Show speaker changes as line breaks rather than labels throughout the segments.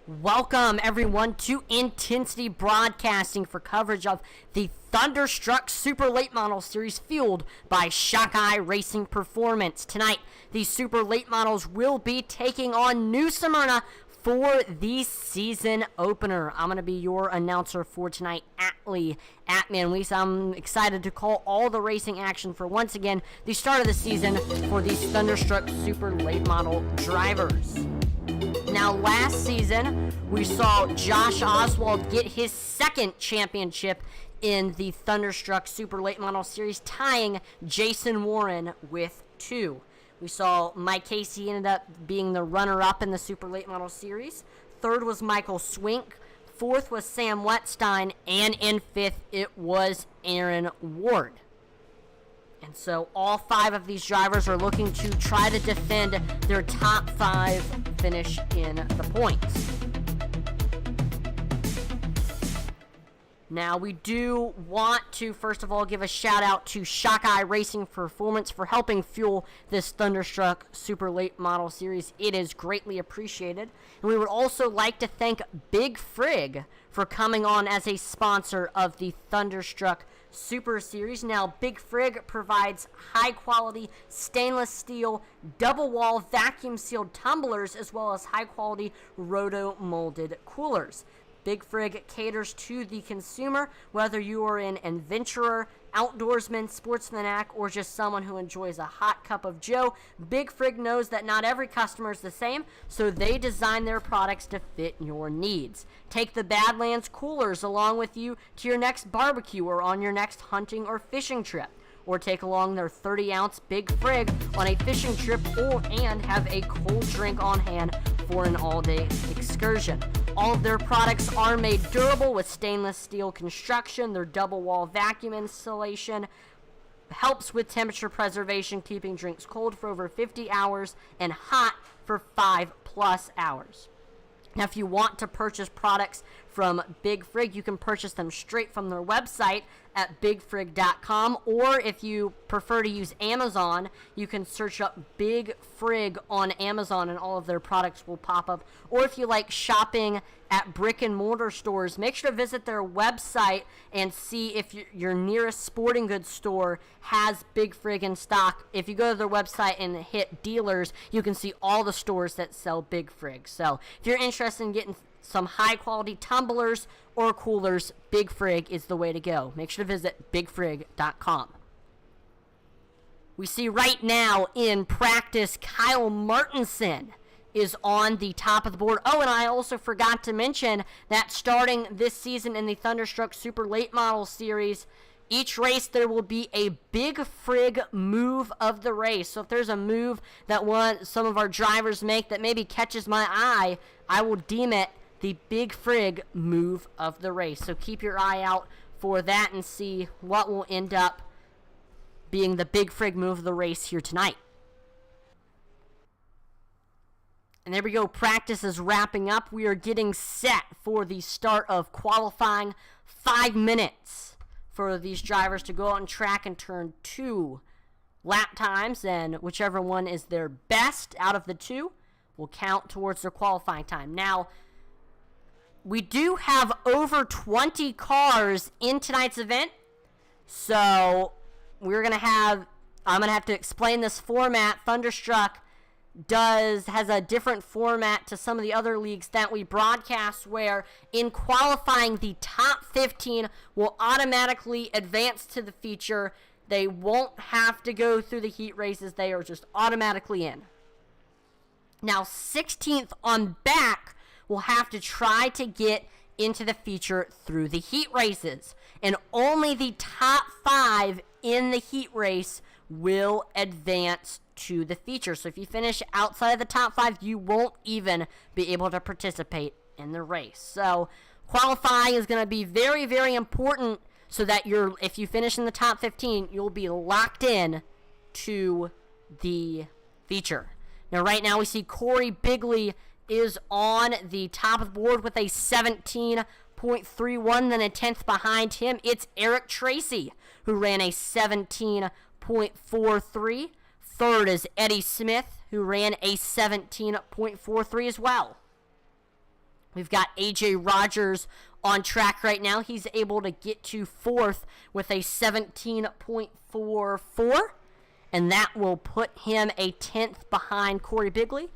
Welcome, everyone, to Intensity Broadcasting for coverage of the Thunderstruck Super Late Model Series fueled by iRacing Performance. Tonight, the Super Late Models will be taking on New Smyrna for the season opener. I'm going to be your announcer for tonight, Atlee Atman. I'm excited to call all the racing action for, once again, the start of the season for these Thunderstruck Super Late Model drivers. Now, last season, we saw Josh Oswald get his second championship in the Thunderstruck Super Late Model Series, tying Jason Warren with 2. We saw Mike Casey ended up being the runner-up in the Super Late Model Series. Third was Michael Swink. Fourth was Sam Wetstein. And in fifth, it was Aaron Ward. And so all 5 of these drivers are looking to try to defend their top 5 finish in the points. Now, we do want to, first of all, give a shout out to iRacing Performance for helping fuel this Thunderstruck Super Late Model Series. It is greatly appreciated. And we would also like to thank Big Frig for coming on as a sponsor of the Thunderstruck Super Series. Now, Big Frig provides high-quality stainless steel double-wall vacuum-sealed tumblers as well as high-quality roto-molded coolers. Big Frig caters to the consumer, whether you are an adventurer, outdoorsman, sportsmanac, or just someone who enjoys a hot cup of joe. Big Frig knows that not every customer is the same, so they design their products to fit your needs. Take the Badlands coolers along with you to your next barbecue or on your next hunting or fishing trip. Or take along their 30-ounce Big Frig on a fishing trip and have a cold drink on hand for an all-day excursion. All of their products are made durable with stainless steel construction. Their double-wall vacuum insulation helps with temperature preservation, keeping drinks cold for over 50 hours and hot for 5+ hours. Now, if you want to purchase products from Big Frig, you can purchase them straight from their website at bigfrig.com, or if you prefer to use Amazon, you can search up Big Frig on Amazon and all of their products will pop up. Or if you like shopping at brick and mortar stores, make sure to visit their website and see if your nearest sporting goods store has Big Frig in stock. If you go to their website and hit dealers, you can see all the stores that sell Big Frig. So if you're interested in getting some high-quality tumblers or coolers, Big Frig is the way to go. Make sure to visit bigfrig.com. We see right now in practice, Kyle Martinson is on the top of the board. Oh, and I also forgot to mention that starting this season in the Thunderstruck Super Late Model Series, each race there will be a Big Frig move of the race. So if there's a move that some of our drivers make that maybe catches my eye, I will deem it the Big Frig move of the race. So keep your eye out for that and see what will end up being the Big Frig move of the race here tonight. And there we go. Practice is wrapping up. We are getting set for the start of qualifying. 5 minutes for these drivers to go out on track and turn 2 lap times, and whichever one is their best out of the 2 will count towards their qualifying time. Now, we do have over 20 cars in tonight's event, so I'm going to have to explain this format. Thunderstruck has a different format to some of the other leagues that we broadcast, where in qualifying the top 15 will automatically advance to the feature. They won't have to go through the heat races. They are just automatically in. Now, 16th on back will have to try to get into the feature through the heat races, and only the top 5 in the heat race will advance to the feature. So if you finish outside of the top 5, you won't even be able to participate in the race. So qualifying is going to be very, very important, so that if you finish in the top 15, you'll be locked in to the feature. Now, right now we see Corey Bigley is on the top of the board with a 17.31, then a 10th behind him. It's Eric Tracy, who ran a 17.43. Third is Eddie Smith, who ran a 17.43 as well. We've got AJ Rogers on track right now. He's able to get to 4th with a 17.44, and that will put him a 10th behind Corey Bigley.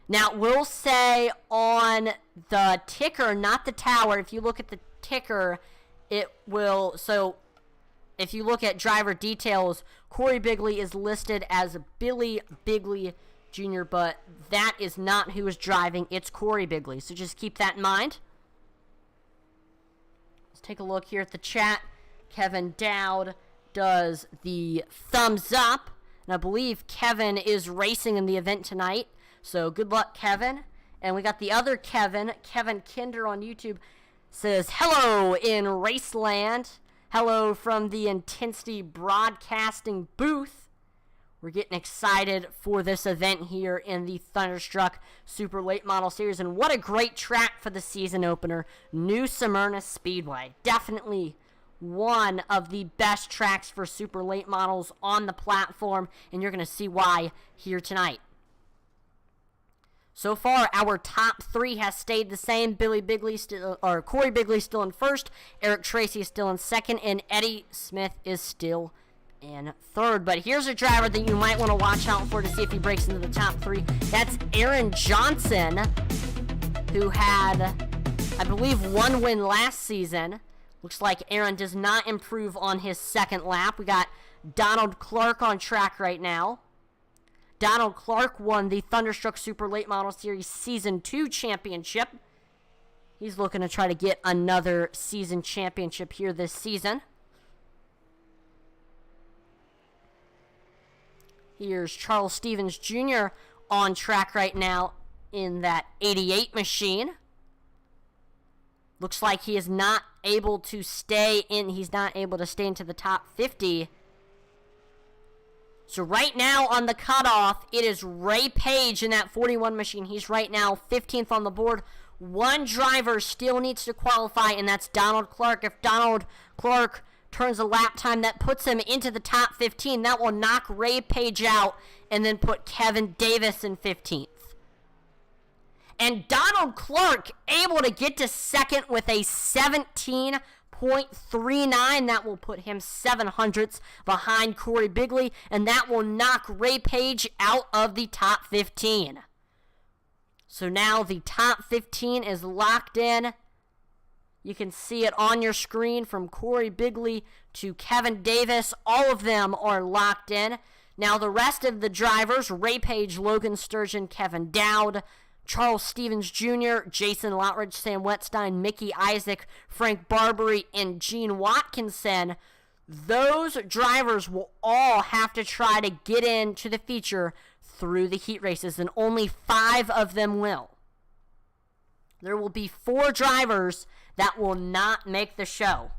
Now, we'll say on the ticker, not the tower, if you look at the ticker, it will, so if you look at driver details, Corey Bigley is listed as Billy Bigley Jr., but that is not who is driving. It's Corey Bigley, so just keep that in mind. Let's take a look here at the chat. Kevin Dowd does the thumbs up, and I believe Kevin is racing in the event tonight, so good luck, Kevin. And we got the other Kevin, Kevin Kinder on YouTube, says, hello in Raceland. Hello from the Intensity Broadcasting booth. We're getting excited for this event here in the Thunderstruck Super Late Model Series. And what a great track for the season opener. New Smyrna Speedway. Definitely one of the best tracks for super late models on the platform. And you're going to see why here tonight. So far, our top 3 has stayed the same. Corey Bigley still in 1st, Eric Tracy is still in 2nd, and Eddie Smith is still in 3rd. But here's a driver that you might want to watch out for to see if he breaks into the top 3. That's Aaron Johnson, who had, I believe, 1 win last season. Looks like Aaron does not improve on his 2nd lap. We got Donald Clark on track right now. Donald Clark won the Thunderstruck Super Late Model Series Season 2 championship. He's looking to try to get another season championship here this season. Here's Charles Stevens Jr. on track right now in that 88 machine. Looks like he is not able to stay in. He's not able to stay into the top 50. So right now on the cutoff, it is Ray Page in that 41 machine. He's right now 15th on the board. One driver still needs to qualify, and that's Donald Clark. If Donald Clark turns a lap time, that puts him into the top 15. That will knock Ray Page out and then put Kevin Davis in 15th. And Donald Clark able to get to 2nd with a 17.39. That will put him 700ths behind Corey Bigley, and that will knock Ray Page out of the top 15. So now the top 15 is locked in. You can see it on your screen from Corey Bigley to Kevin Davis. All of them are locked in. Now the rest of the drivers, Ray Page, Logan Sturgeon, Kevin Dowd, Charles Stevens Jr., Jason Lottridge, Sam Wetstein, Mickey Isaac, Frank Barbary, and Gene Watkinson, those drivers will all have to try to get into the feature through the heat races, and only 5 of them will. There will be 4 drivers that will not make the show.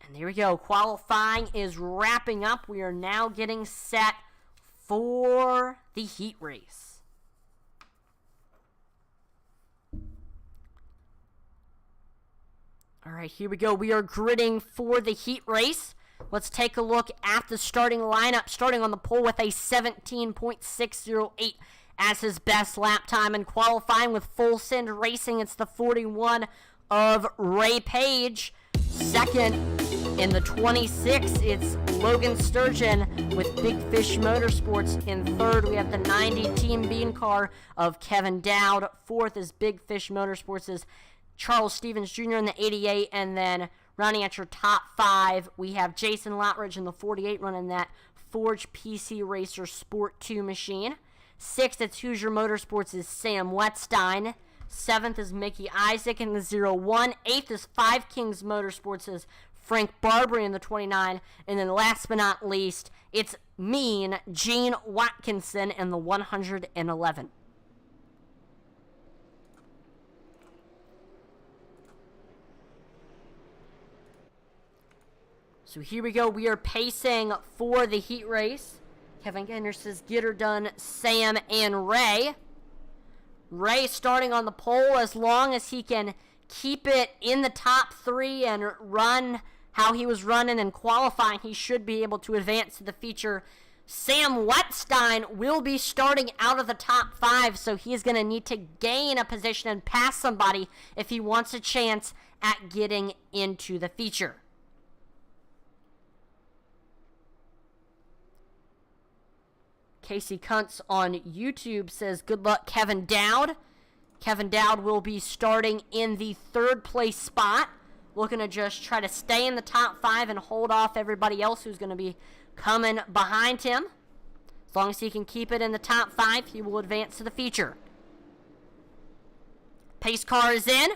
And there we go. Qualifying is wrapping up. We are now getting set for the heat race. All right, here we go. We are gridding for the heat race. Let's take a look at the starting lineup. Starting on the pole with a 17.608 as his best lap time. And qualifying with Full Send Racing, it's the 41 of Ray Page. Second, in the 26, it's Logan Sturgeon with Big Fish Motorsports. In third, we have the 90 Team Bean car of Kevin Dowd. Fourth is Big Fish Motorsports' Charles Stevens Jr. in the 88. And then running at your top 5, we have Jason Lottridge in the 48 running that Forge PC Racer Sport 2 machine. Sixth, it's Hoosier Motorsports' Sam Wetstein. 7th is Mickey Isaac in the 01. 8th is Five Kings Motorsports' Frank Barbary in the 29. And then last but not least, it's Gene Watkinson in the 111. So here we go. We are pacing for the heat race. Kevin Gainer says, get her done, Sam and Ray. Ray starting on the pole. As long as he can keep it in the top 3 and run how he was running and qualifying, he should be able to advance to the feature. Sam Wetstein will be starting out of the top 5, so he's going to need to gain a position and pass somebody if he wants a chance at getting into the feature. Casey Kuntz on YouTube says, good luck, Kevin Dowd. Kevin Dowd will be starting in the 3rd place spot, looking to just try to stay in the top 5 and hold off everybody else who's going to be coming behind him. As long as he can keep it in the top 5, he will advance to the feature. Pace car is in.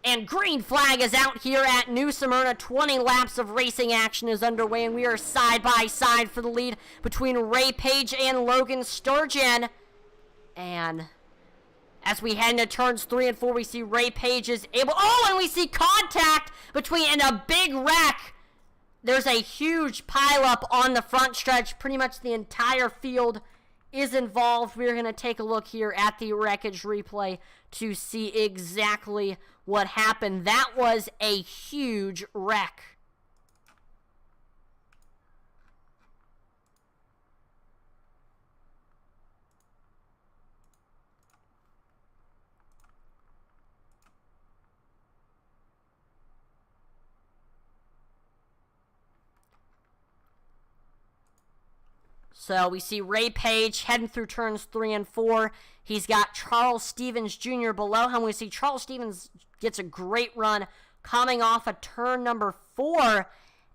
And green flag is out here at New Smyrna. 20 laps of racing action is underway, and we are side by side for the lead between Ray Page and Logan Sturgeon. And as we head into turns 3 and 4, we see Ray Page is able... Oh, and we see contact between... and a big wreck. There's a huge pileup on the front stretch. Pretty much the entire field is involved. We're going to take a look here at the wreckage replay to see exactly what happened. That was a huge wreck. So we see Ray Page heading through turns 3 and 4. He's got Charles Stevens Jr. below him. We see Charles Stevens gets a great run coming off of turn number 4.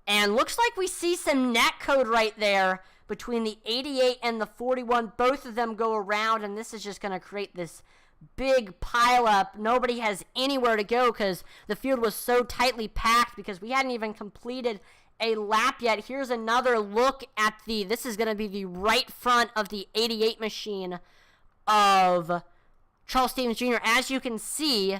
And looks like we see some net code right there between the 88 and the 41. Both of them go around, and this is just going to create this big pileup. Nobody has anywhere to go because the field was so tightly packed because we hadn't even completed a lap yet. Here's another look at this is going to be the right front of the 88 machine of Charles Stevens Jr. As you can see,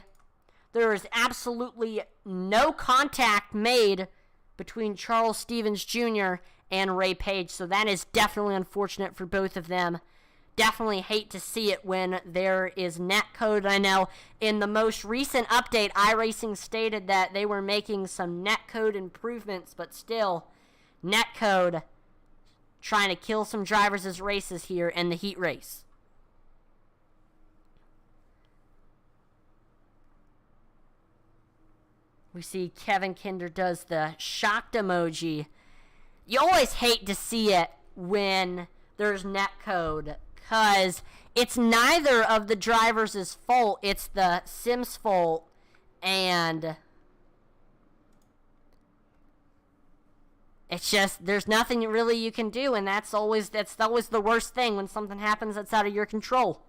there is absolutely no contact made between Charles Stevens Jr. and Ray Page, so that is definitely unfortunate for both of them. Definitely hate to see it when there is net code. I know in the most recent update, iRacing stated that they were making some net code improvements, but still, net code trying to kill some drivers as races here in the heat race. We see Kevin Kinder does the shocked emoji. You always hate to see it when there's net code, because it's neither of the drivers' fault. It's the sim's fault, and it's just, there's nothing really you can do, and that's always the worst thing when something happens that's out of your control.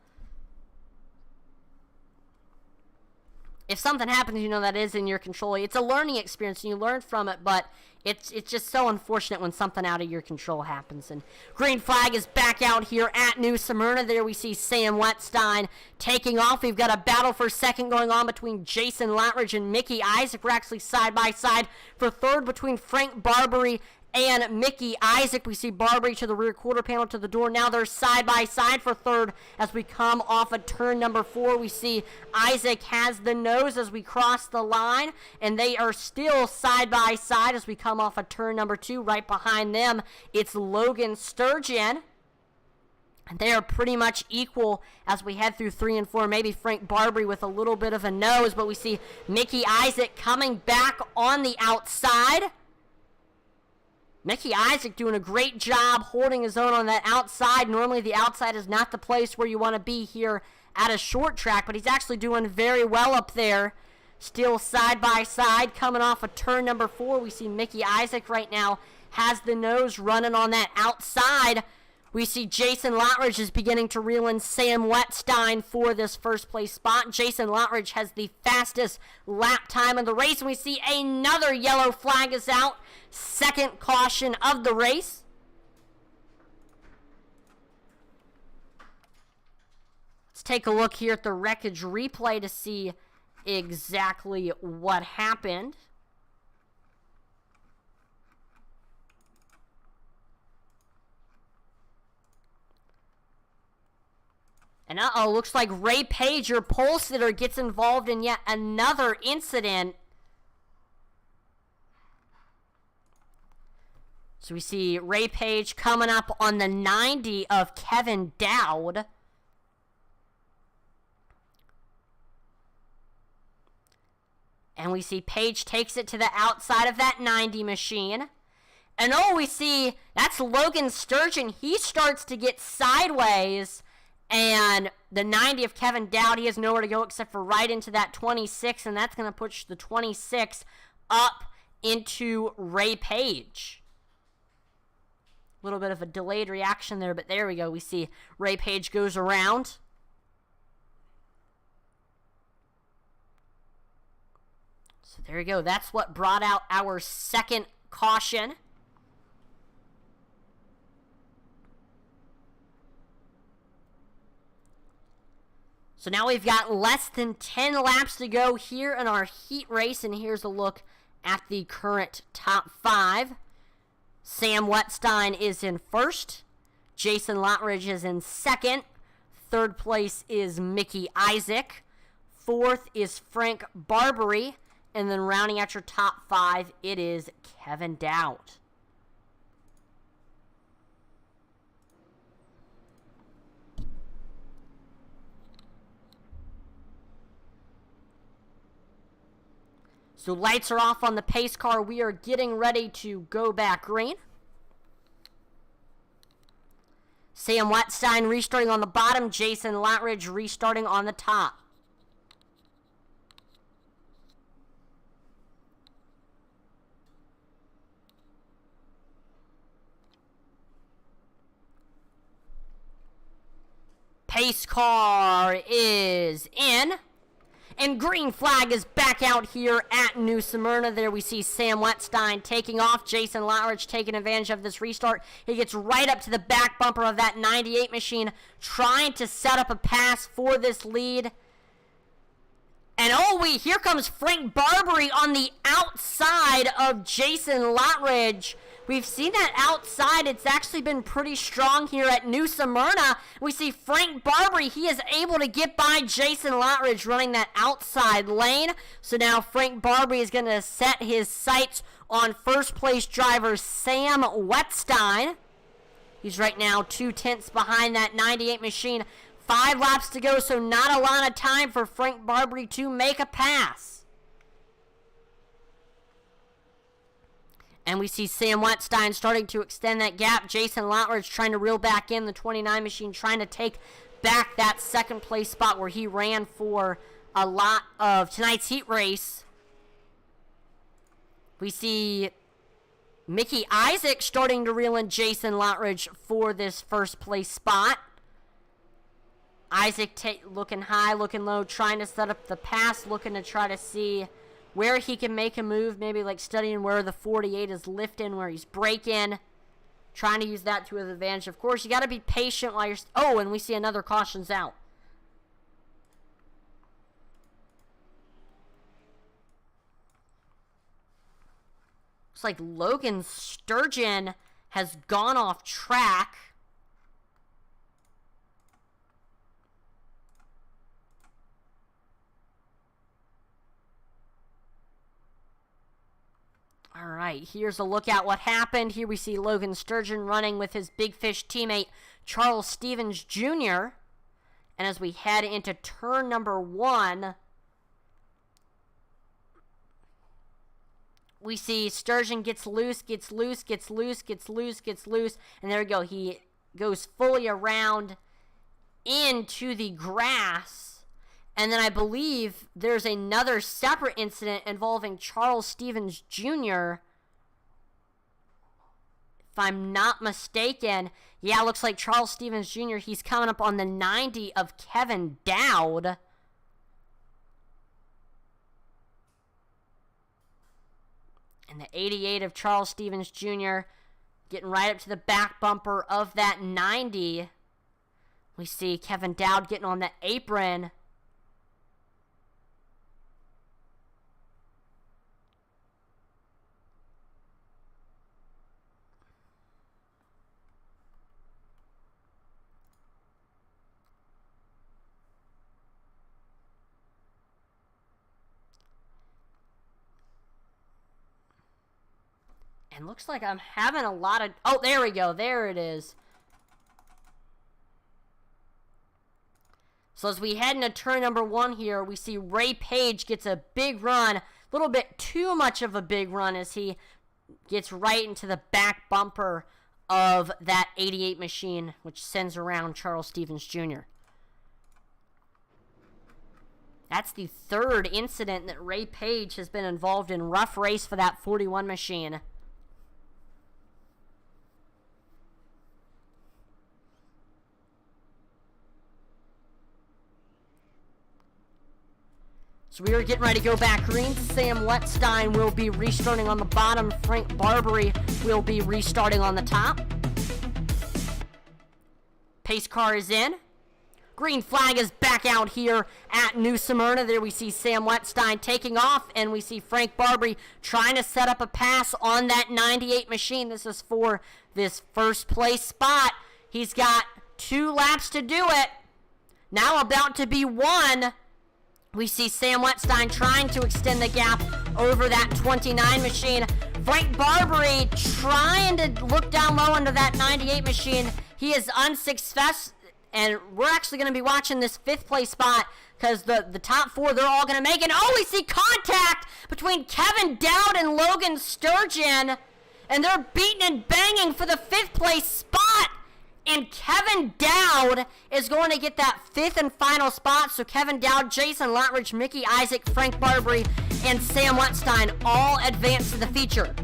If something happens, you know, that is in your control. It's a learning experience, and you learn from it, but it's just so unfortunate when something out of your control happens. And green flag is back out here at New Smyrna. There we see Sam Wetstein taking off. We've got a battle for second going on between Jason Latridge and Mickey Isaac. We're actually side by side for third between Frank Barbary and Mickey Isaac. We see Barbary to the rear quarter panel to the door. Now they're side by side for third as we come off of turn number 4. We see Isaac has the nose as we cross the line, and they are still side by side as we come off of turn number 2. Right behind them, it's Logan Sturgeon. They are pretty much equal as we head through 3 and 4. Maybe Frank Barbary with a little bit of a nose, but we see Mickey Isaac coming back on the outside. Mickey Isaac doing a great job holding his own on that outside. Normally the outside is not the place where you want to be here at a short track, but he's actually doing very well up there. Still side by side coming off of turn number 4. We see Mickey Isaac right now has the nose running on that outside. We see Jason Latridge is beginning to reel in Sam Wetstein for this first place spot. Jason Latridge has the fastest lap time of the race. And we see another yellow flag is out. Second caution of the race. Let's take a look here at the wreckage replay to see exactly what happened. And looks like Ray Page, your pole sitter, gets involved in yet another incident. So we see Ray Page coming up on the 90 of Kevin Dowd. And we see Page takes it to the outside of that 90 machine. And oh, we see that's Logan Sturgeon. He starts to get sideways. And the 90 of Kevin Dowd, he has nowhere to go except for right into that 26. And that's going to push the 26 up into Ray Page. A little bit of a delayed reaction there, but there we go. We see Ray Page goes around. So there you go. That's what brought out our second caution. So now we've got less than 10 laps to go here in our heat race, and here's a look at the current top 5. Sam Wetstein is in first. Jason Lottridge is in second. Third place is Mickey Isaac. Fourth is Frank Barbary. And then rounding out your top 5, it is Kevin Dowd. So lights are off on the pace car. We are getting ready to go back green. Sam Wetstein restarting on the bottom. Jason Lottridge restarting on the top. Pace car is in. And green flag is back out here at New Smyrna. There we see Sam Wetstein taking off. Jason Lottridge taking advantage of this restart. He gets right up to the back bumper of that 98 machine, trying to set up a pass for this lead. And oh, here comes Frank Barbary on the outside of Jason Lottridge. We've seen that outside. It's actually been pretty strong here at New Smyrna. We see Frank Barbary. He is able to get by Jason Lottridge running that outside lane. So now Frank Barbary is going to set his sights on first place driver Sam Wetstein. He's right now 2/10 behind that 98 machine. 5 laps to go, so not a lot of time for Frank Barbary to make a pass. And we see Sam Wetstein starting to extend that gap. Jason Lottridge trying to reel back in the 29 machine, trying to take back that second place spot where he ran for a lot of tonight's heat race. We see Mickey Isaac starting to reel in Jason Lottridge for this first place spot. Isaac looking high, looking low, trying to set up the pass, looking to try to see where he can make a move, maybe like studying where the 48 is lifting, where he's braking, trying to use that to his advantage. Of course, you got to be patient while you're... Oh, and we see another caution's out. Looks like Logan Sturgeon has gone off track. All right, here's a look at what happened. Here we see Logan Sturgeon running with his Big Fish teammate Charles Stevens Jr. And as we head into turn number 1, we see Sturgeon gets loose, and there we go. He goes fully around into the grass. And then I believe there's another separate incident involving Charles Stevens Jr. If I'm not mistaken. Yeah, it looks like Charles Stevens Jr., he's coming up on the 90 of Kevin Dowd. And the 88 of Charles Stevens Jr. getting right up to the back bumper of that 90. We see Kevin Dowd getting on the apron. And looks like I'm having a lot of... Oh, there we go. There it is. So as we head into turn number 1 here, we see Ray Page gets a big run. A little bit too much of a big run as he gets right into the back bumper of that 88 machine, which sends around Charles Stevens Jr. That's the 3rd incident that Ray Page has been involved in rough race for that 41 machine. So we are getting ready to go back green. Sam Letstein will be restarting on the bottom. Frank Barbary will be restarting on the top. Pace car is in. Green flag is back out here at New Smyrna. There we see Sam Letstein taking off, and we see Frank Barbary trying to set up a pass on that 98 machine. This is for this first place spot. He's got 2 laps to do it. Now about to be 1. We see Sam Letstein trying to extend the gap over that 29 machine. Frank Barbary trying to look down low under that 98 machine. He is unsuccessful, and we're actually going to be watching this 5th place spot because the top 4, they're all going to make it. Oh, we see contact between Kevin Dowd and Logan Sturgeon, and they're beating and banging for the 5th place spot. And Kevin Dowd is going to get that 5th and final spot. So Kevin Dowd, Jason Lotridge, Mickey Isaac, Frank Barbary, and Sam Letstein all advance to the feature.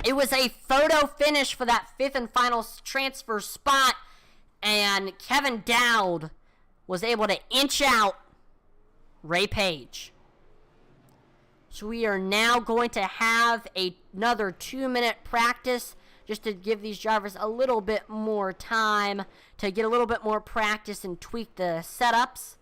It was a photo finish for that 5th and final transfer spot. And Kevin Dowd was able to inch out Ray Page. So we are now going to have another 2-minute practice just to give these drivers a little bit more time to get a little bit more practice and tweak the setups.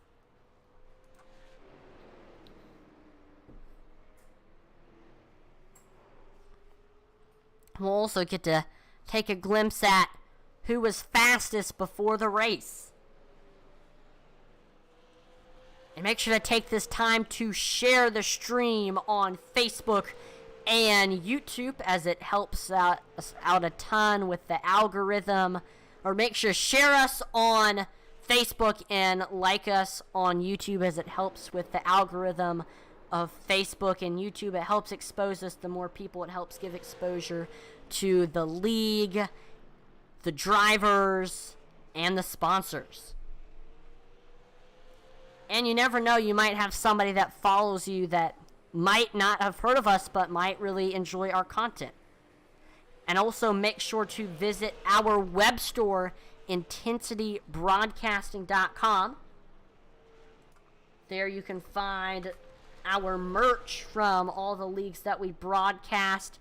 We'll also get to take a glimpse at who was fastest before the race. And make sure to take this time to share the stream on Facebook and YouTube, as it helps us out a ton with the algorithm. Or make sure to share us on Facebook and like us on YouTube, as it helps with the algorithm of Facebook and YouTube. It helps expose us to more people. It helps give exposure to the league, the drivers, and the sponsors. And you never know, you might have somebody that follows you that might not have heard of us but might really enjoy our content. And also make sure to visit our web store, intensitybroadcasting.com. There you can find our merch from all the leagues that we broadcast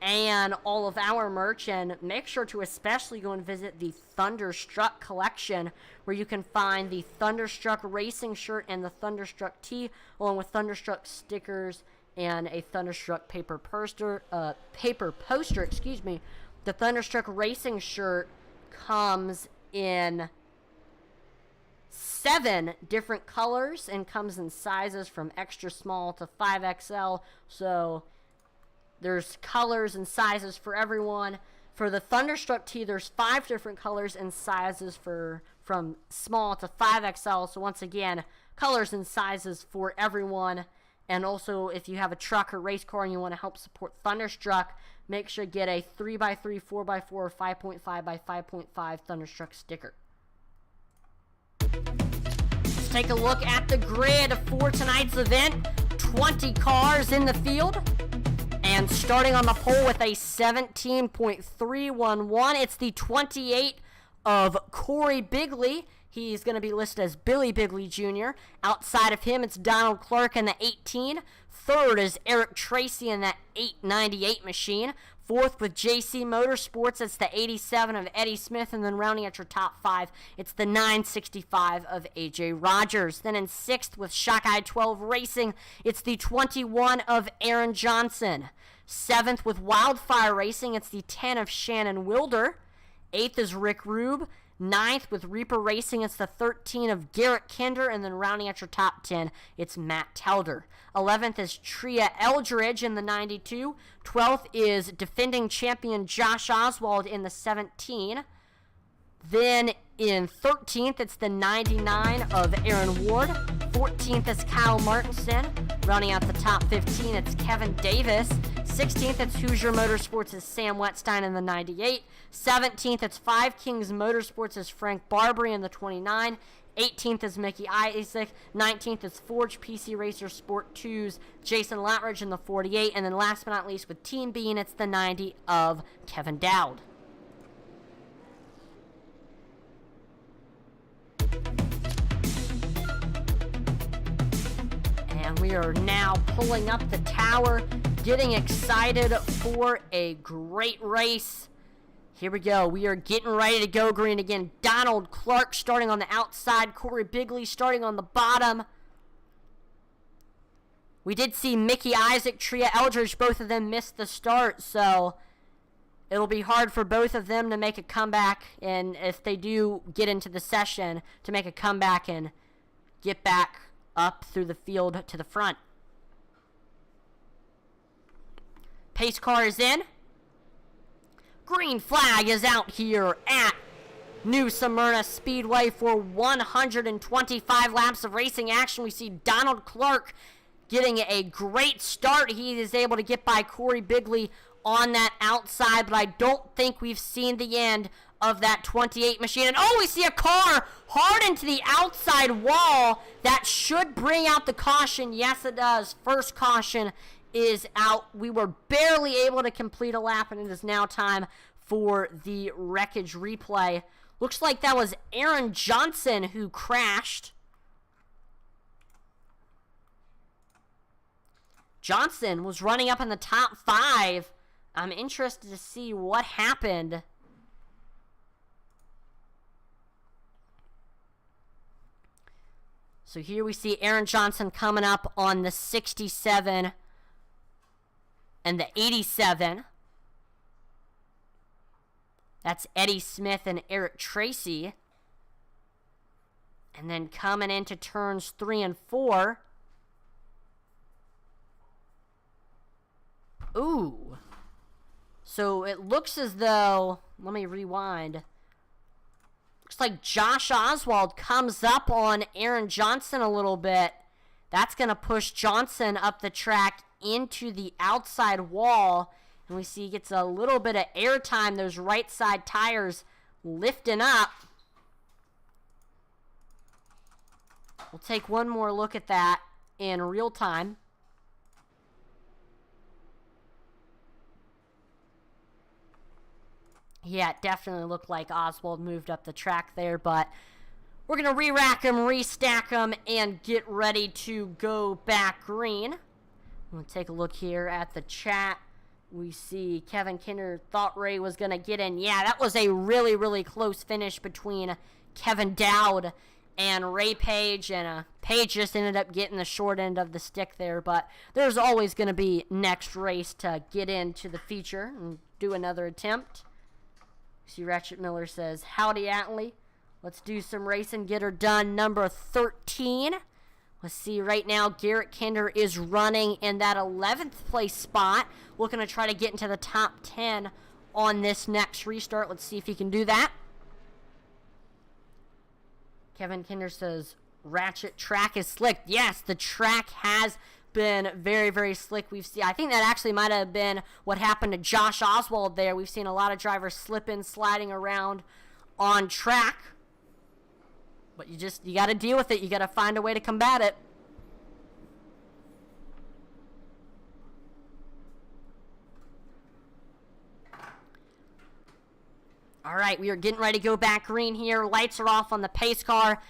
and all of our merch. And make sure to especially go and visit the Thunderstruck collection, where you can find the Thunderstruck racing shirt and the Thunderstruck tee, along with Thunderstruck stickers and a Thunderstruck paper poster. The Thunderstruck racing shirt comes in 7 different colors and comes in sizes from extra small to 5XL. So there's colors and sizes for everyone. For the Thunderstruck tee, there's 5 different colors and sizes from small to 5XL. So once again, colors and sizes for everyone. And also, if you have a truck or race car and you want to help support Thunderstruck, make sure to get a 3x3, 4x4, or 5.5x5.5 Thunderstruck sticker. Let's take a look at the grid for tonight's event. 20 cars in the field. And starting on the pole with a 17.311, it's the 28 of Corey Bigley. He's going to be listed as Billy Bigley Jr. Outside of him, it's Donald Clark in the 18. Third is Eric Tracy in that 898 machine. Fourth with JC Motorsports, it's the 87 of Eddie Smith. And then rounding at your top 5, it's the 965 of AJ Rogers. Then in 6th with Shockeye 12 Racing, it's the 21 of Aaron Johnson. 7th with Wildfire Racing, it's the 10 of Shannon Wilder. 8th is Rick Rube. 9th with Reaper Racing, it's the 13 of Garrett Kinder. And then rounding out your top 10, it's Matt Telder. 11th is Tria Eldridge in the 92. 12th is defending champion Josh Oswald in the 17. Then in 13th, it's the 99 of Aaron Ward. 14th is Kyle Martinson. Rounding out the top 15, it's Kevin Davis. 16th, it's Hoosier Motorsports' Sam Wetstein in the 98. 17th, it's Five Kings Motorsports' Frank Barbary in the 29. 18th is Mickey Isaac. 19th is Forge PC Racer Sport 2's Jason Latridge in the 48. And then last but not least with Team Bean, it's the 90 of Kevin Dowd. And we are now pulling up the tower, getting excited for a great race. Here we go. We are getting ready to go green again. Donald Clark starting on the outside. Corey Bigley starting on the bottom. We did see Mickey Isaac, Tria Eldridge, both of them missed the start, so it'll be hard for both of them to make a comeback, and if they do get into the session, to make a comeback and get back up through the field to the front. Pace car is in. Green flag is out here at New Smyrna Speedway for 125 laps of racing action. We see Donald Clark getting a great start. He is able to get by Corey Bigley on that outside, but I don't think we've seen the end of that 28 machine. And we see a car hard into the outside wall. That should bring out the caution. Yes, it does. First caution is out. We were barely able to complete a lap, and it is now time for the wreckage replay. Looks like that was Aaron Johnson who crashed. Johnson was running up in the top 5. I'm interested to see what happened. So here we see Aaron Johnson coming up on the 67 and the 87. That's Eddie Smith and Eric Tracy. And then coming into turns 3 and 4. Ooh. So it looks as though, let me rewind. Looks like Josh Oswald comes up on Aaron Johnson a little bit. That's going to push Johnson up the track into the outside wall. And we see he gets a little bit of air time. Those right side tires lifting up. We'll take one more look at that in real time. Yeah, it definitely looked like Oswald moved up the track there, but we're going to re-rack them, restack them, and get ready to go back green. We'll take a look here at the chat. We see Kevin Kinder thought Ray was going to get in. Yeah, that was a really, really close finish between Kevin Dowd and Ray Page, and Page just ended up getting the short end of the stick there, but there's always going to be next race to get into the feature and do another attempt. See, Ratchet Miller says, howdy, Atlee. Let's do some racing. Get her done. Number 13. Let's see, right now, Garrett Kinder is running in that 11th place spot. Looking to try to get into the top 10 on this next restart. Let's see if he can do that. Kevin Kinder says, Ratchet, track is slick. Yes, the track has been very, very slick. We've seen, I think that actually might have been what happened to Josh Oswald there. We've seen a lot of drivers slipping, sliding around on track. But you got to deal with it. You got to find a way to combat it. All right, we are getting ready to go back green here. Lights are off on the pace car.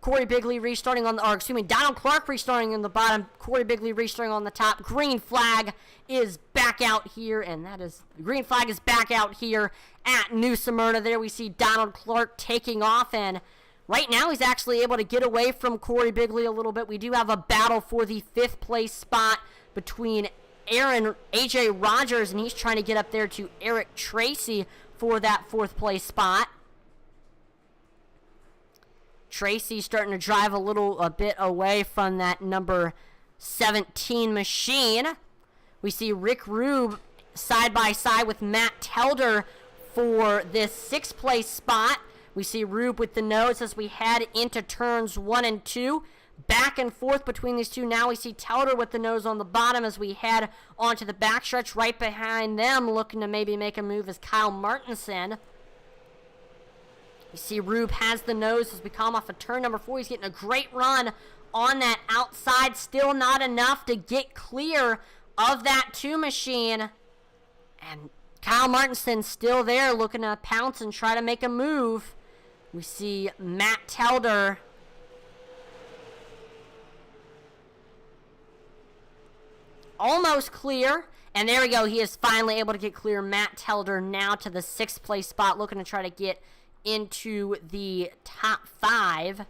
Corey Bigley restarting on the, or excuse me, Donald Clark restarting on the bottom. Corey Bigley restarting on the top. Green flag is back out here, and that is, the green flag is back out here at New Smyrna. There we see Donald Clark taking off, and right now he's actually able to get away from Corey Bigley a little bit. We do have a battle for the 5th place spot between AJ Rogers, and he's trying to get up there to Eric Tracy for that 4th place spot. Tracy starting to drive a bit away from that number 17 machine. We see Rick Rube side by side with Matt Telder for this 6th place spot. We see Rube with the nose as we head into turns 1 and 2. Back and forth between these two. Now we see Telder with the nose on the bottom as we head onto the backstretch. Right behind them, looking to maybe make a move, is Kyle Martinson. You see Rube has the nose as we come off of turn number 4. He's getting a great run on that outside. Still not enough to get clear of that 2 machine. And Kyle Martinson still there looking to pounce and try to make a move. We see Matt Telder almost clear. And there we go. He is finally able to get clear. Matt Telder now to the 6th place spot, looking to try to get into the top 5.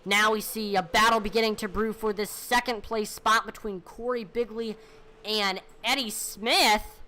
Now we see a battle beginning to brew for this 2nd place spot between Corey Bigley and Eddie Smith.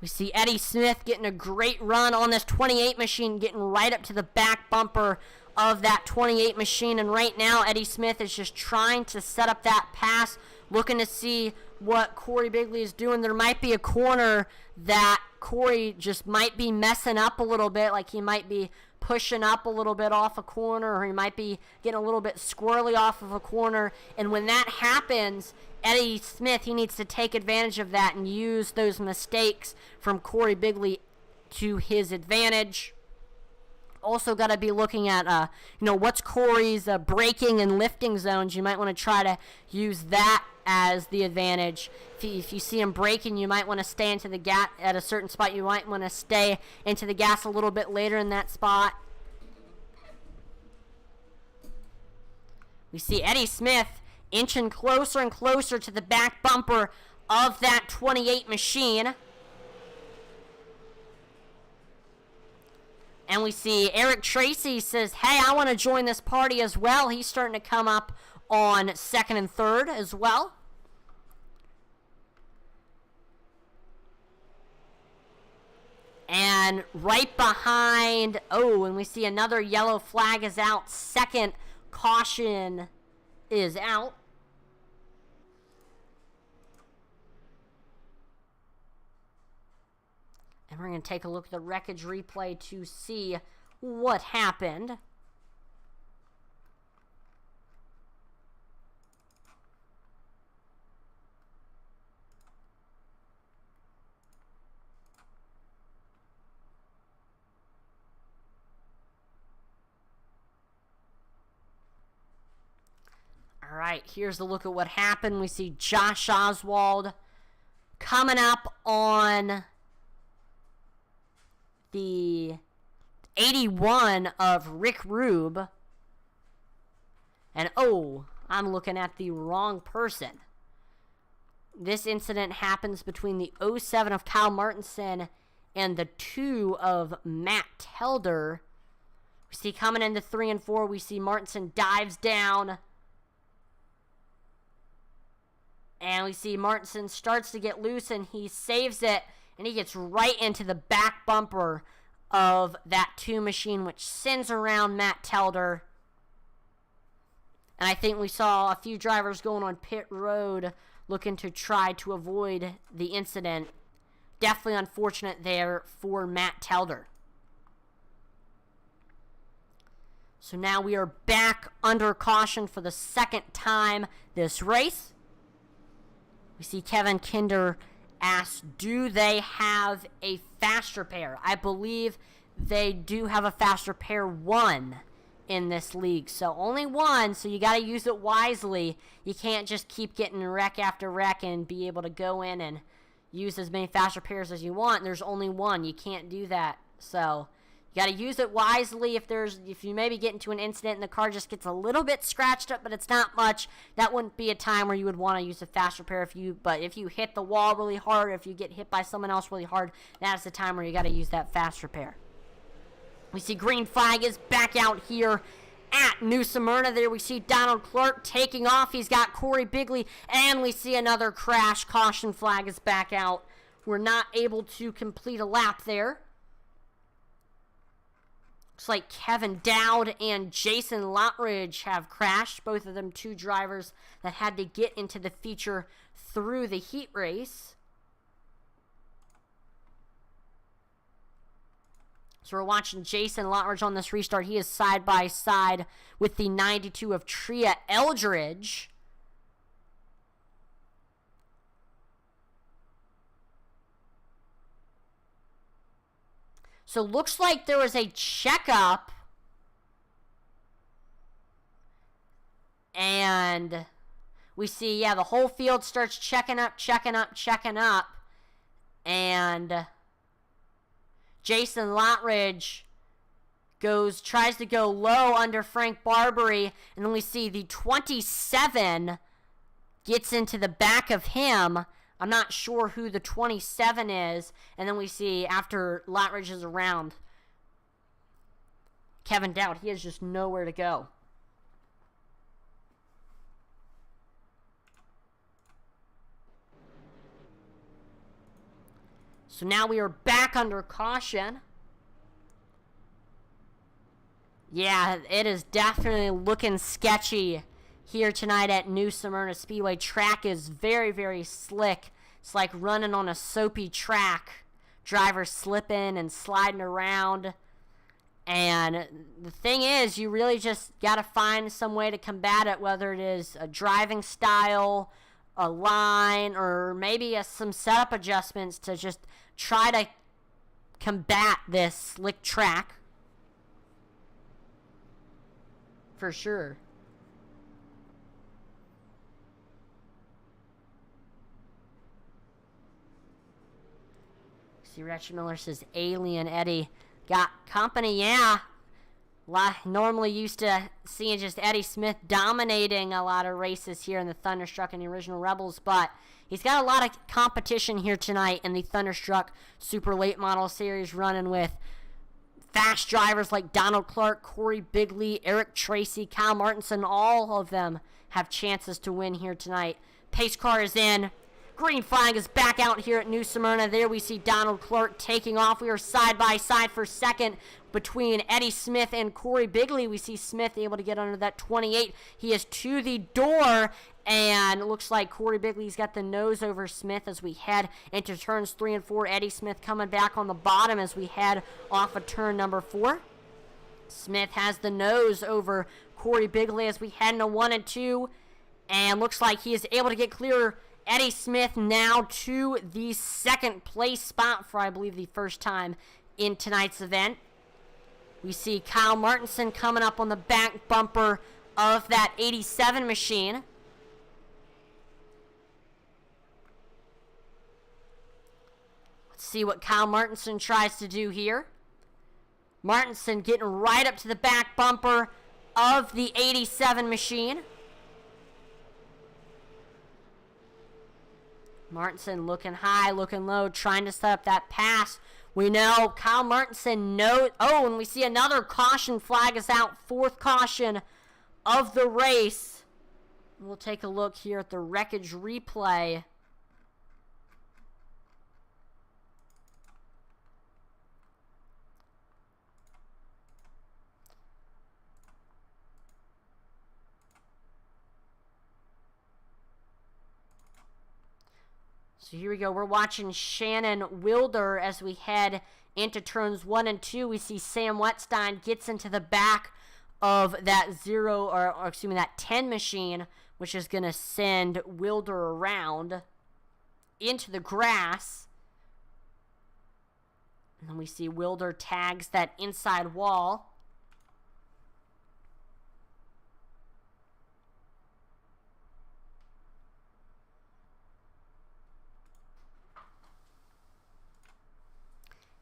We see Eddie Smith getting a great run on this 28 machine, getting right up to the back bumper of that 28 machine. And right now, Eddie Smith is just trying to set up that pass, looking to see what Corey Bigley is doing. There might be a corner that Corey just might be messing up a little bit, like he might be pushing up a little bit off a corner, or he might be getting a little bit squirrely off of a corner. And when that happens, Eddie Smith, he needs to take advantage of that and use those mistakes from Corey Bigley to his advantage. Also got to be looking at, what's Corey's braking and lifting zones. You might want to try to use that as the advantage. If you see him braking, you might want to stay into the gas at a certain spot. You might want to stay into the gas a little bit later in that spot. We see Eddie Smith inching closer and closer to the back bumper of that 28 machine. And we see Eric Tracy says, hey, I want to join this party as well. He's starting to come up on 2nd and 3rd as well. And right behind, and we see another yellow flag is out. 2nd caution is out. And we're going to take a look at the wreckage replay to see what happened. All right, here's the look at what happened. We see Josh Oswald coming up on the 81 of Rick Rube. And I'm looking at the wrong person. This incident happens between the 07 of Kyle Martinson and the 2 of Matt Telder. We see coming into 3 and 4, we see Martinson dives down. And we see Martinson starts to get loose, and he saves it, and he gets right into the back bumper of that 2 machine, which sends around Matt Telder. And I think we saw a few drivers going on pit road looking to try to avoid the incident. Definitely unfortunate there for Matt Telder. So now we are back under caution for the 2nd time this race. We see Kevin Kinder asks, do they have a faster pair? I believe they do have a faster pair 1 in this league. So only 1, so you got to use it wisely. You can't just keep getting wreck after wreck and be able to go in and use as many faster pairs as you want. There's only 1. You can't do that. So you got to use it wisely. If you maybe get into an incident and the car just gets a little bit scratched up, but it's not much, that wouldn't be a time where you would want to use a faster pair. But if you hit the wall really hard, or if you get hit by someone else really hard, that's the time where you got to use that faster pair. We see green flag is back out here at New Smyrna. There we see Donald Clark taking off. He's got Corey Bigley, and we see another crash. Caution flag is back out. We're not able to complete a lap there. Looks like Kevin Dowd and Jason Lottridge have crashed. Both of them 2 drivers that had to get into the feature through the heat race. So we're watching Jason Lottridge on this restart. He is side by side with the 92 of Tria Eldridge. So looks like there was a checkup. And we see, yeah, the whole field starts checking up. And Jason Lottridge tries to go low under Frank Barbary. And then we see the 27 gets into the back of him. I'm not sure who the 27 is. And then we see, after Lottridge is around, Kevin Dowd. He has just nowhere to go. So now we are back under caution. Yeah, it is definitely looking sketchy here tonight at New Smyrna Speedway. Track is very, very slick. It's like running on a soapy track. Drivers slipping and sliding around. And the thing is, you really just got to find some way to combat it, whether it is a driving style, a line, or maybe some setup adjustments to just try to combat this slick track. For sure. See, Retch Miller says, Alien Eddie got company. Yeah. Normally used to seeing just Eddie Smith dominating a lot of races here in the Thunderstruck and the original Rebels, but he's got a lot of competition here tonight in the Thunderstruck Super Late Model Series, running with fast drivers like Donald Clark, Corey Bigley, Eric Tracy, Kyle Martinson. All of them have chances to win here tonight. Pace car is in. Green flag is back out here at New Smyrna. There we see Donald Clark taking off. We are side by side for second between Eddie Smith and Corey Bigley. We see Smith able to get under that 28. He is to the door, and it looks like Corey Bigley's got the nose over Smith as we head into turns 3 and 4. Eddie Smith coming back on the bottom as we head off of turn number 4. Smith has the nose over Corey Bigley as we head into 1 and 2, and looks like he is able to get clear. Eddie Smith now to the second place spot for, I believe, the first time in tonight's event. We see Kyle Martinson coming up on the back bumper of that 87 machine. Let's see what Kyle Martinson tries to do here. Martinson getting right up to the back bumper of the 87 machine. Martinson looking high, looking low, trying to set up that pass. We know Kyle Martinson knows. Oh, and we see another caution flag is out. 4th caution of the race. We'll take a look here at the wreckage replay. So here we go. We're watching Shannon Wilder as we head into turns 1 and 2. We see Sam Wetstein gets into the back of that that 10 machine, which is going to send Wilder around into the grass. And then we see Wilder tags that inside wall.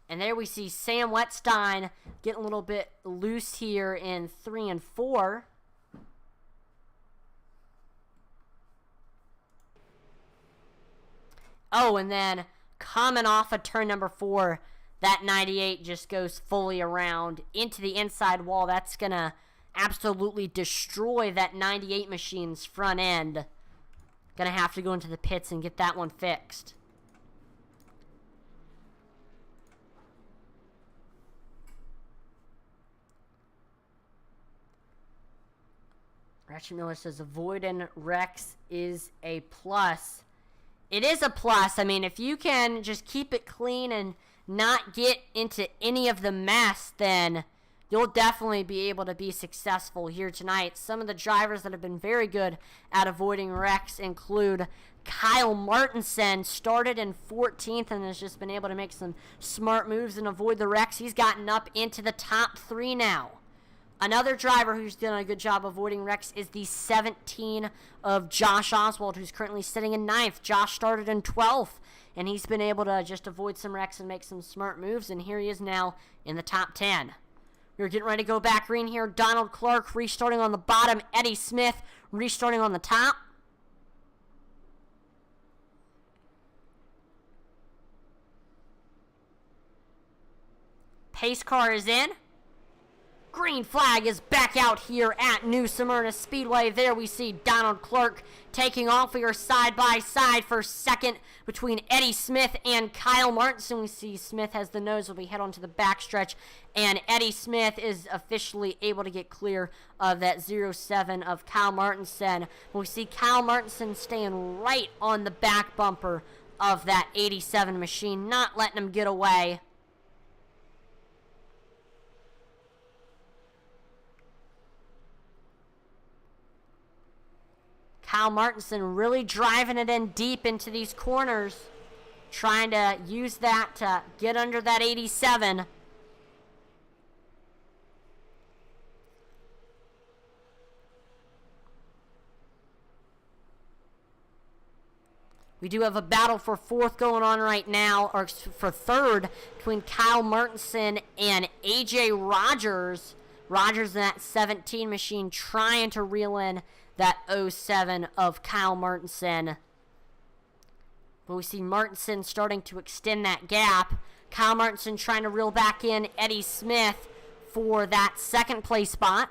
And there we see Sam Wetstein getting a little bit loose here in 3 and 4. Oh, and then coming off of turn number 4, that 98 just goes fully around into the inside wall. That's going to absolutely destroy that 98 machine's front end. Going to have to go into the pits and get that one fixed. Ratchet Miller says avoiding wrecks is a plus. It is a plus. I mean, if you can just keep it clean and not get into any of the mess, then you'll definitely be able to be successful here tonight. Some of the drivers that have been very good at avoiding wrecks include Kyle Martinson, started in 14th and has just been able to make some smart moves and avoid the wrecks. He's gotten up into the top 3 now. Another driver who's done a good job avoiding wrecks is the 17 of Josh Oswald, who's currently sitting in 9th. Josh started in 12th, and he's been able to just avoid some wrecks and make some smart moves, and here he is now in the top 10. We're getting ready to go back green here. Donald Clark restarting on the bottom. Eddie Smith restarting on the top. Pace car is in. Green flag is back out here at New Smyrna Speedway. There we see Donald Clark taking off. We are side by side for second between Eddie Smith and Kyle Martinson. We see Smith has the nose, will be head onto the backstretch, and Eddie Smith is officially able to get clear of that 07 of Kyle Martinson. We see Kyle Martinson staying right on the back bumper of that 87 machine, not letting him get away. Kyle Martinson really driving it in deep into these corners, trying to use that to get under that 87. We do have a battle for 4th going on right now, or for 3rd, between Kyle Martinson and AJ Rogers. Rogers in that 17 machine trying to reel in that 07 of Kyle Martinson. But we see Martinson starting to extend that gap. Kyle Martinson trying to reel back in Eddie Smith for that 2nd place spot.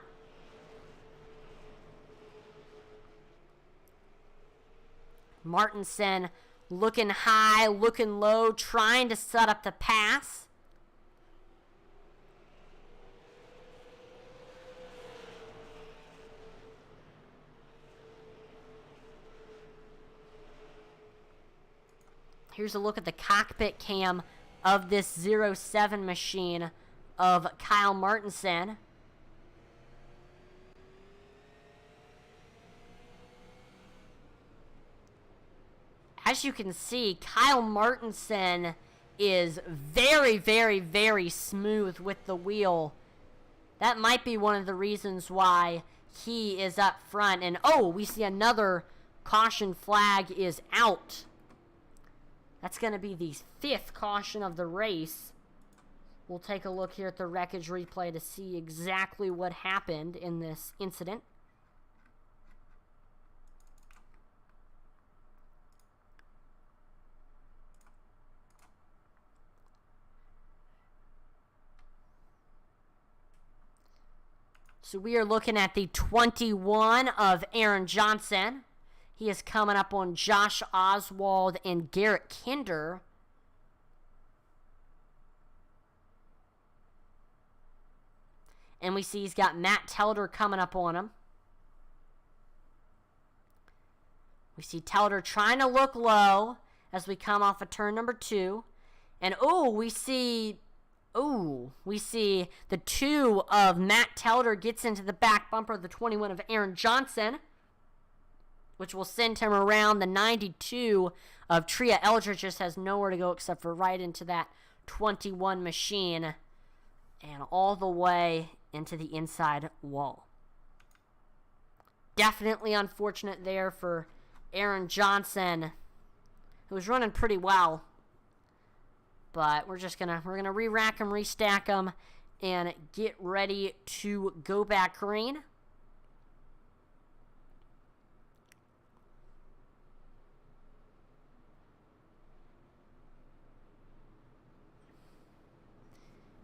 Martinson looking high, looking low, trying to set up the pass. Here's a look at the cockpit cam of this 07 machine of Kyle Martinson. As you can see, Kyle Martinson is very, very, very smooth with the wheel. That might be one of the reasons why he is up front. And, oh, we see another caution flag is out. That's going to be the 5th caution of the race. We'll take a look here at the wreckage replay to see exactly what happened in this incident. So we are looking at the 21 of Aaron Johnson. He is coming up on Josh Oswald and Garrett Kinder. And we see he's got Matt Telder coming up on him. We see Telder trying to look low as we come off of turn number 2. And, we see the 2 of Matt Telder gets into the back bumper of the 21 of Aaron Johnson, which will send him around. The 92 of Tria Eldridge just has nowhere to go except for right into that 21 machine and all the way into the inside wall. Definitely unfortunate there for Aaron Johnson, who was running pretty well. But we're gonna re-rack him, restack him, and get ready to go back green.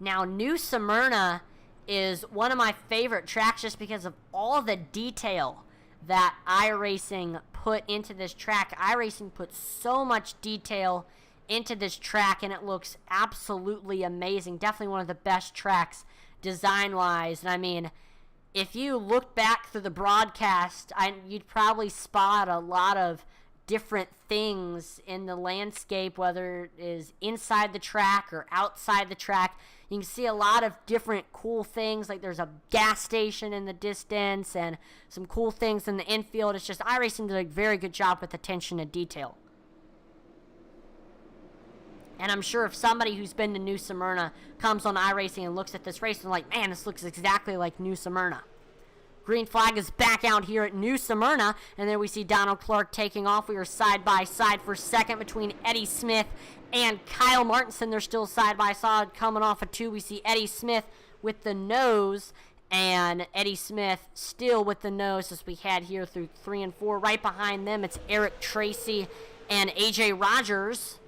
Now, New Smyrna is one of my favorite tracks just because of all the detail that iRacing put into this track. iRacing put so much detail into this track, and it looks absolutely amazing. Definitely one of the best tracks design-wise. And I mean, if you look back through the broadcast, you'd probably spot a lot of different things in the landscape, whether it is inside the track or outside the track. You can see a lot of different cool things, like there's a gas station in the distance and some cool things in the infield. It's just iRacing did a very good job with attention to detail. And I'm sure if somebody who's been to New Smyrna comes on iRacing and looks at this race and like, man, this looks exactly like New Smyrna. Green flag is back out here at New Smyrna, and there we see Donald Clark taking off. We are side by side for second between Eddie Smith and Kyle Martinson. They're still side by side coming off of 2. We see Eddie Smith with the nose, and Eddie Smith still with the nose as we had here through 3 and 4. Right behind them, it's Eric Tracy and AJ Rogers.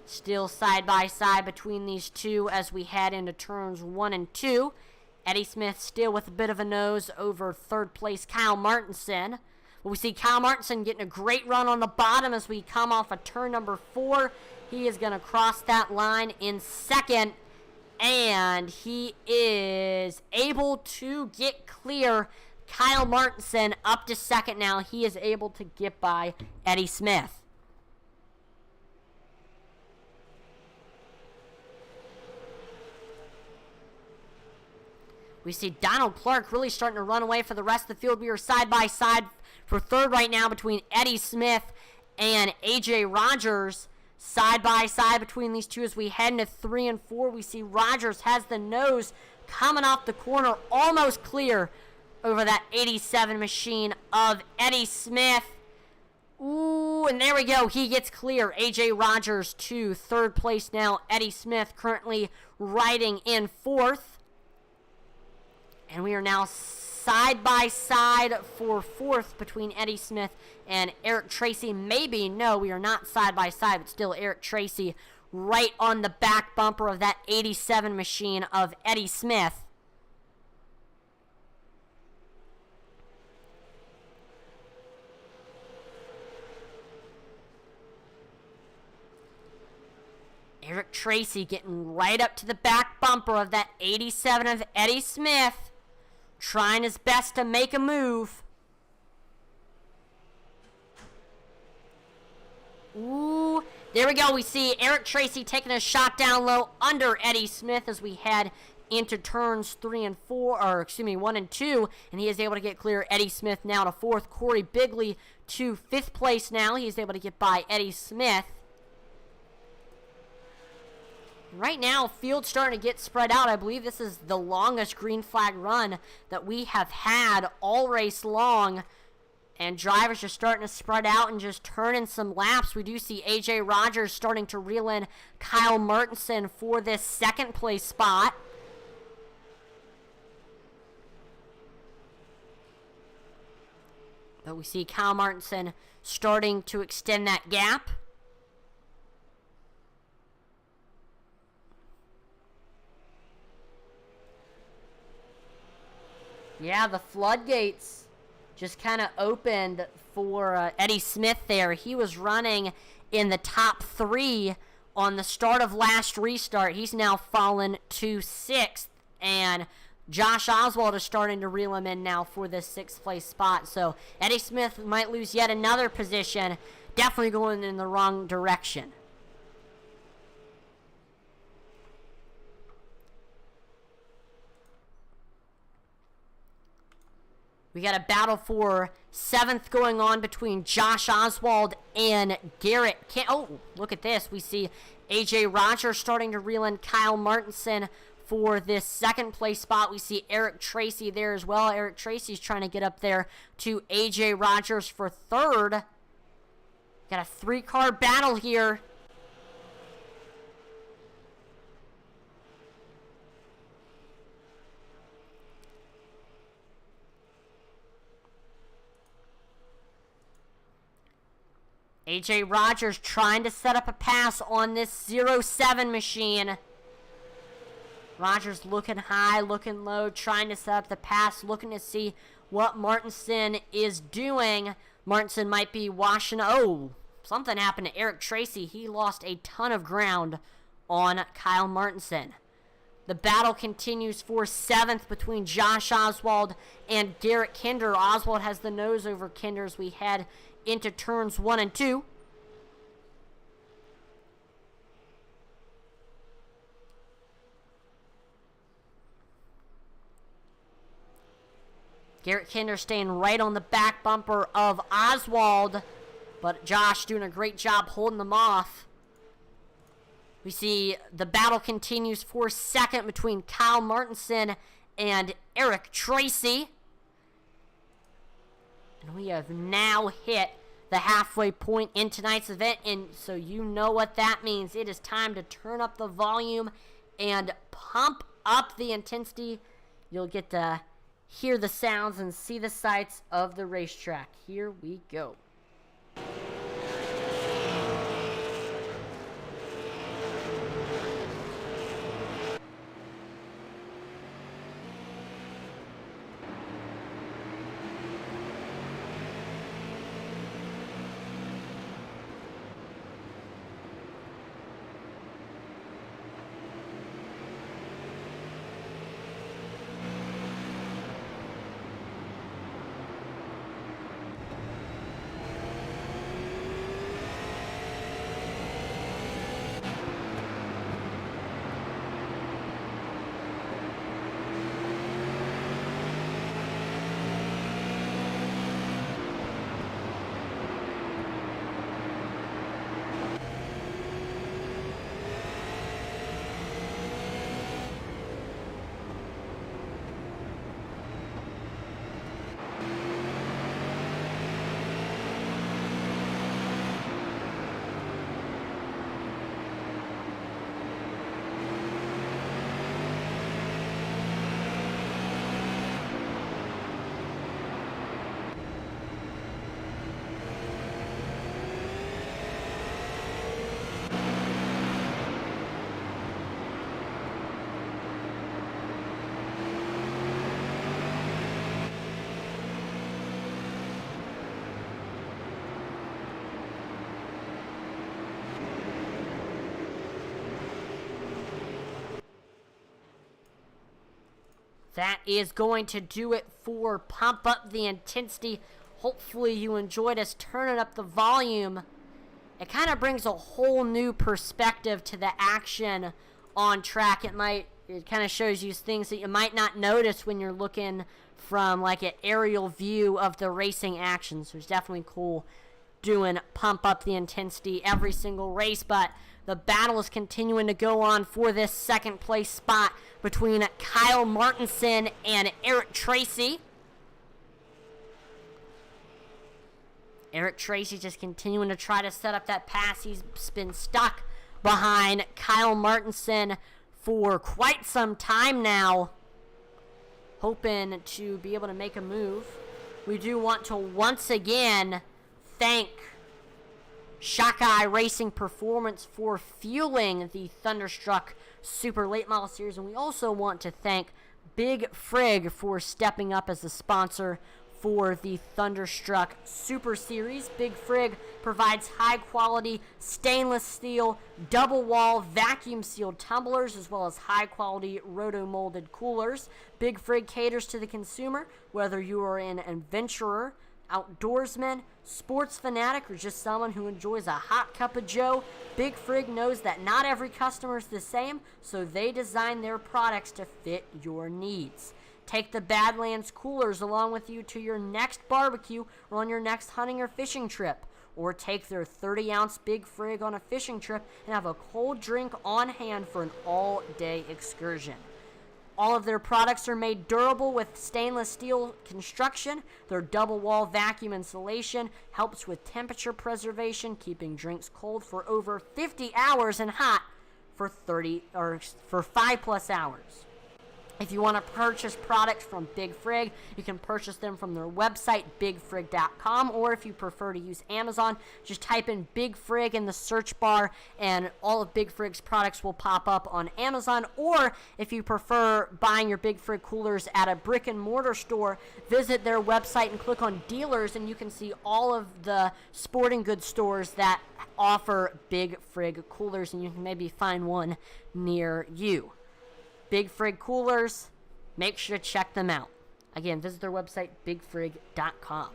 Still side by side between these two as we head into turns 1 and 2. Eddie Smith still with a bit of a nose over third place Kyle Martinson. We see Kyle Martinson getting a great run on the bottom as we come off of turn number 4. He is going to cross that line in second, and he is able to get clear. Kyle Martinson up to second now. He is able to get by Eddie Smith. We see Donald Clark really starting to run away for the rest of the field. We are side by side for third right now between Eddie Smith and AJ Rogers. Side by side between these two as we head into 3 and 4. We see Rogers has the nose coming off the corner, almost clear over that 87 machine of Eddie Smith. Ooh, and there we go. He gets clear. AJ Rogers to third place now. Eddie Smith currently riding in fourth. And we are now side by side for fourth between Eddie Smith and Eric Tracy. Maybe, no, we are not side by side, but still Eric Tracy right on the back bumper of that 87 machine of Eddie Smith. Eric Tracy getting right up to the back bumper of that 87 of Eddie Smith. Trying his best to make a move. Ooh, there we go. We see Eric Tracy taking a shot down low under Eddie Smith as we head into turns 3 and 4, or excuse me, 1 and 2, and he is able to get clear. Eddie Smith now to fourth. Corey Bigley to fifth place now. He is able to get by Eddie Smith. Right now, field's starting to get spread out. I believe this is the longest green flag run that we have had all race long. And drivers are starting to spread out and just turn in some laps. We do see AJ Rogers starting to reel in Kyle Martinson for this second place spot. But we see Kyle Martinson starting to extend that gap. Yeah, the floodgates just kind of opened for Eddie Smith there. He was running in the top 3 on the start of last restart. He's now fallen to 6th, and Josh Oswald is starting to reel him in now for this 6th place spot. So Eddie Smith might lose yet another position. Definitely going in the wrong direction. We got a battle for 7th going on between Josh Oswald and Garrett. Oh, look at this. We see AJ Rogers starting to reel in Kyle Martinson for this second place spot. We see Eric Tracy there as well. Eric Tracy's trying to get up there to AJ Rogers for third. Got a 3-car battle here. AJ Rogers trying to set up a pass on this 07 machine. Rogers looking high, looking low, trying to set up the pass, looking to see what Martinson is doing. Martinson might be washing. Oh, something happened to Eric Tracy. He lost a ton of ground on Kyle Martinson. The battle continues for 7th between Josh Oswald and Garrett Kinder. Oswald has the nose over Kinder as we head into turns 1 and 2. Garrett Kinder staying right on the back bumper of Oswald, but Josh doing a great job holding them off. We see the battle continues for 2nd between Kyle Martinson and Eric Tracy. And we have now hit the halfway point in tonight's event, and so you know what that means. It is time to turn up the volume and pump up the intensity. You'll get to hear the sounds and see the sights of the racetrack. Here we go. That is going to do it for Pump Up the Intensity. Hopefully you enjoyed us turning up the volume. It kind of brings a whole new perspective to the action on track. It kind of shows you things that you might not notice when you're looking from like an aerial view of the racing action. So it's definitely cool doing Pump Up the Intensity every single race, but the battle is continuing to go on for this 2nd place spot between Kyle Martinson and Eric Tracy. Eric Tracy just continuing to try to set up that pass. He's been stuck behind Kyle Martinson for quite some time now, hoping to be able to make a move. We do want to once again thank iRacing Performance for fueling the Thunderstruck Super Late Model Series, and we also want to thank Big Frig for stepping up as a sponsor for the Thunderstruck Super Series. Big Frig provides high-quality stainless steel, double-wall, vacuum-sealed tumblers, as well as high-quality roto-molded coolers. Big Frig caters to the consumer, whether you are an adventurer, outdoorsman, sports fanatic, or just someone who enjoys a hot cup of joe. Big Frig knows that not every customer is the same, so they design their products to fit your needs. Take the Badlands coolers along with you to your next barbecue or on your next hunting or fishing trip. Or take their 30-ounce Big Frig on a fishing trip and have a cold drink on hand for an all-day excursion. All of their products are made durable with stainless steel construction. Their double wall vacuum insulation helps with temperature preservation, keeping drinks cold for over 50 hours and hot for 5+ hours. If you want to purchase products from Big Frig, you can purchase them from their website, bigfrig.com, or if you prefer to use Amazon, just type in Big Frig in the search bar, and all of Big Frig's products will pop up on Amazon. Or if you prefer buying your Big Frig coolers at a brick-and-mortar store, visit their website and click on dealers, and you can see all of the sporting goods stores that offer Big Frig coolers, and you can maybe find one near you. Big Frig coolers. Make sure to check them out. Again, visit their website, bigfrig.com.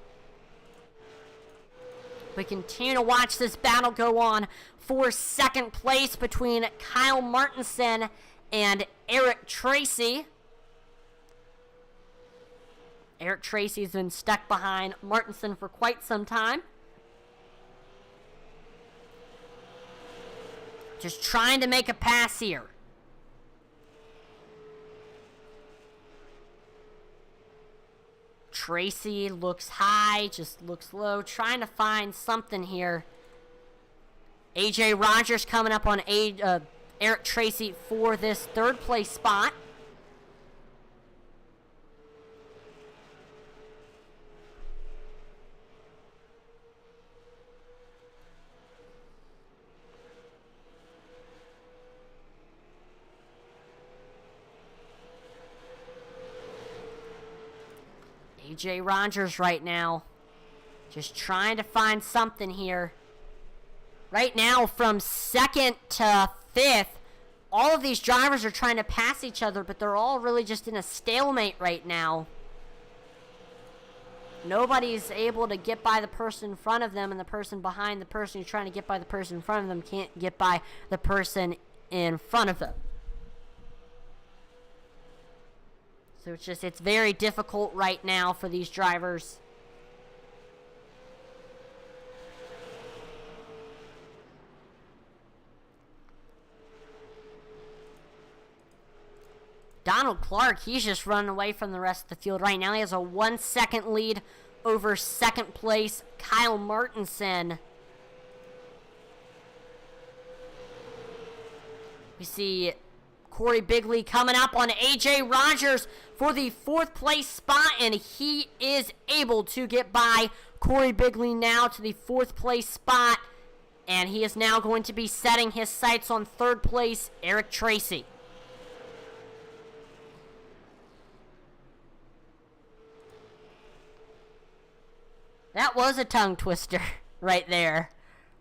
We continue to watch this battle go on for second place between Kyle Martinson and Eric Tracy. Eric Tracy's been stuck behind Martinson for quite some time. Just trying to make a pass here. Tracy looks high, just looks low, trying to find something here. AJ Rogers coming up on Eric Tracy for this third place spot. AJ Rogers right now, just trying to find something here. Right now, from second to fifth, all of these drivers are trying to pass each other, but they're all really just in a stalemate right now. Nobody's able to get by the person in front of them, and the person behind the person who's trying to get by the person in front of them can't get by the person in front of them. So it's very difficult right now for these drivers. Donald Clark, he's just running away from the rest of the field right now. He has a 1 second lead over second place Kyle Martinson. We see Corey Bigley coming up on AJ Rogers for the fourth place spot, and he is able to get by Corey Bigley now to the fourth place spot, and he is now going to be setting his sights on third place Eric Tracy. That was a tongue twister right there,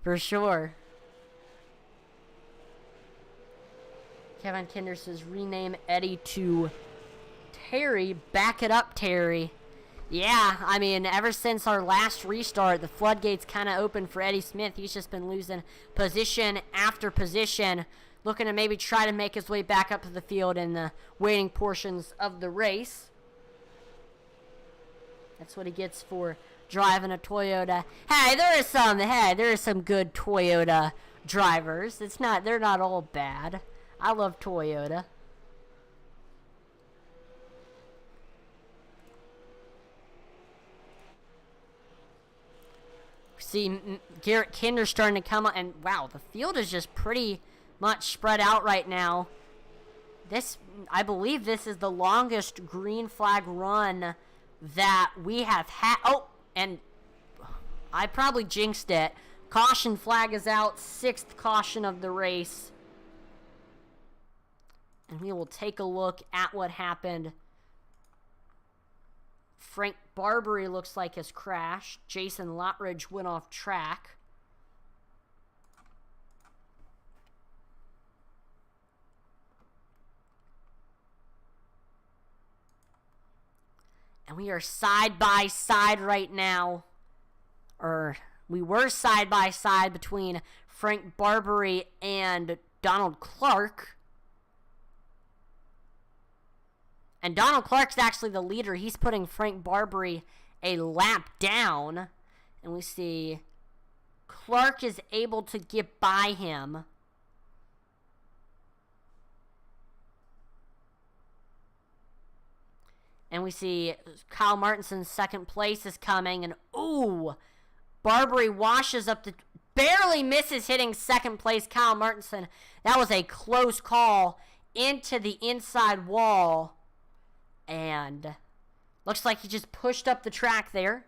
for sure. Kevin Kinder says, rename Eddie to Terry. Back it up, Terry. Yeah, I mean, ever since our last restart, the floodgates kind of opened for Eddie Smith. He's just been losing position after position, looking to maybe try to make his way back up to the field in the waiting portions of the race. That's what he gets for driving a Toyota. Hey, there is some good Toyota drivers. They're not all bad. I love Toyota. See Garrett Kinder starting to come up, and wow, the field is just pretty much spread out right now. I believe this is the longest green flag run that we have had. Oh, and I probably jinxed it. Caution flag is out, 6th caution of the race. And we will take a look at what happened. Frank Barbary looks like has crashed. Jason Lottridge went off track. And we are side by side right now. Or we were side by side between Frank Barbary and Donald Clark. And Donald Clark's actually the leader. He's putting Frank Barbary a lap down. And we see Clark is able to get by him. And we see Kyle Martinson's second place is coming. And ooh, Barbary washes up barely misses hitting second place Kyle Martinson. That was a close call into the inside wall. And looks like he just pushed up the track there.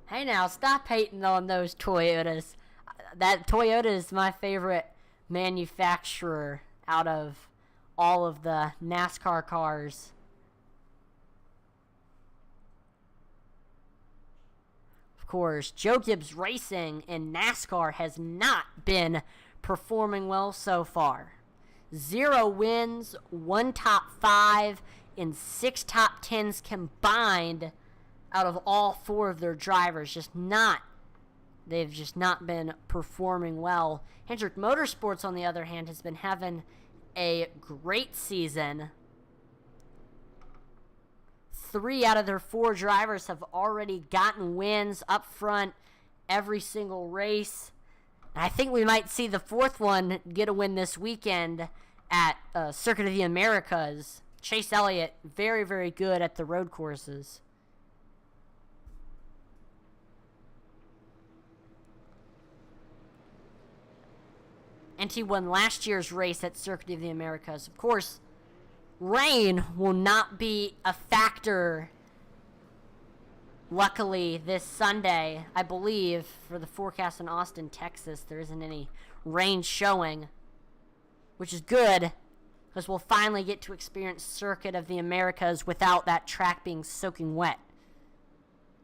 Hey now, stop hating on those Toyotas. That Toyota is my favorite manufacturer out of all of the NASCAR cars. Of course, Joe Gibbs Racing in NASCAR has not been performing well so far. 0 wins, 1 top 5, and 6 top 10s combined out of all 4 of their drivers. They've just not been performing well. Hendrick Motorsports, on the other hand, has been having a great season. 3 out of their 4 drivers have already gotten wins up front every single race. And I think we might see the 4th one get a win this weekend at Circuit of the Americas. Chase Elliott, very, very good at the road courses. And he won last year's race at Circuit of the Americas. Of course, rain will not be a factor, luckily, this Sunday. I believe for the forecast in Austin, Texas, there isn't any rain showing, which is good, because we'll finally get to experience Circuit of the Americas without that track being soaking wet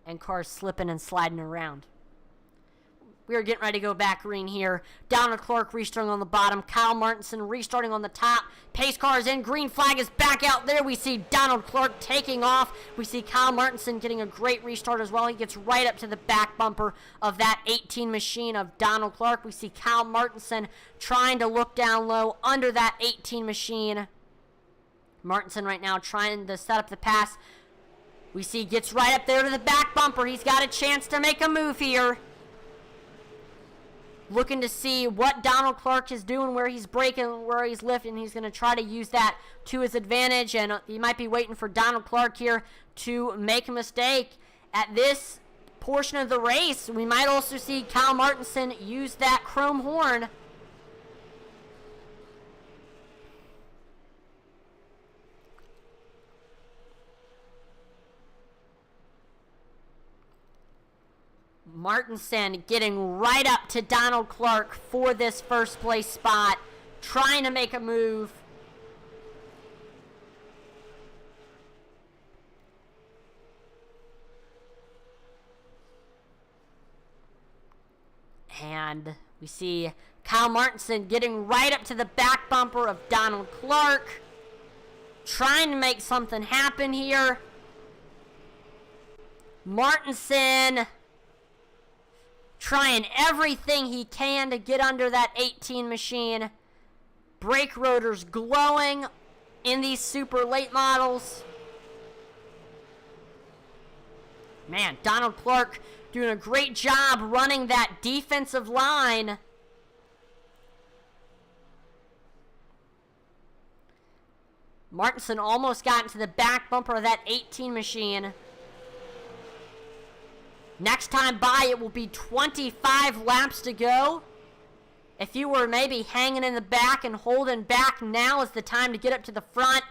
and cars slipping and sliding around. We are getting ready to go back green here. Donald Clark restarting on the bottom. Kyle Martinson restarting on the top. Pace car is in. Green flag is back out there. We see Donald Clark taking off. We see Kyle Martinson getting a great restart as well. He gets right up to the back bumper of that 18 machine of Donald Clark. We see Kyle Martinson trying to look down low under that 18 machine. Martinson right now trying to set up the pass. We see gets right up there to the back bumper. He's got a chance to make a move here. Looking to see what Donald Clark is doing, where he's braking, where he's lifting. He's going to try to use that to his advantage, and he might be waiting for Donald Clark here to make a mistake. At this portion of the race, we might also see Kyle Martinson use that chrome horn. Martinson getting right up to Donald Clark for this first place spot, trying to make a move. And we see Kyle Martinson getting right up to the back bumper of Donald Clark, trying to make something happen here. Martinson trying everything he can to get under that 18 machine. Brake rotors glowing in these super late models. Man, Donald Clark doing a great job running that defensive line. Martinson almost got into the back bumper of that 18 machine. Next time by, it will be 25 laps to go. If you were maybe hanging in the back and holding back, now is the time to get up to the front.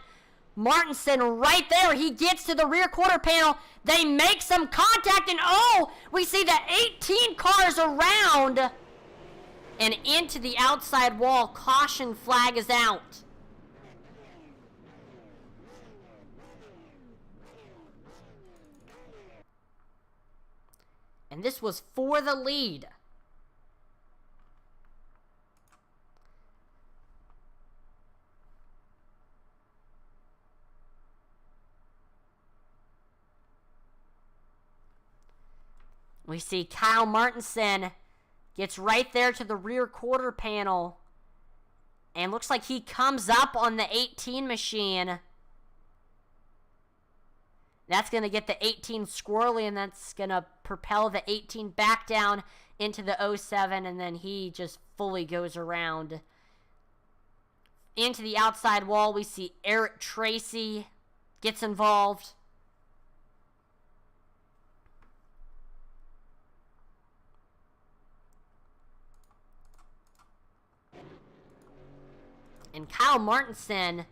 Martinson right there. He gets to the rear quarter panel. They make some contact, and oh, we see the 18 cars around and into the outside wall. Caution flag is out. And this was for the lead. We see Kyle Martinson gets right there to the rear quarter panel. And looks like he comes up on the 18 machine. That's going to get the 18 squirrely, and that's going to propel the 18 back down into the 07, and then he just fully goes around. Into the outside wall, we see Eric Tracy gets involved. And Kyle Martinson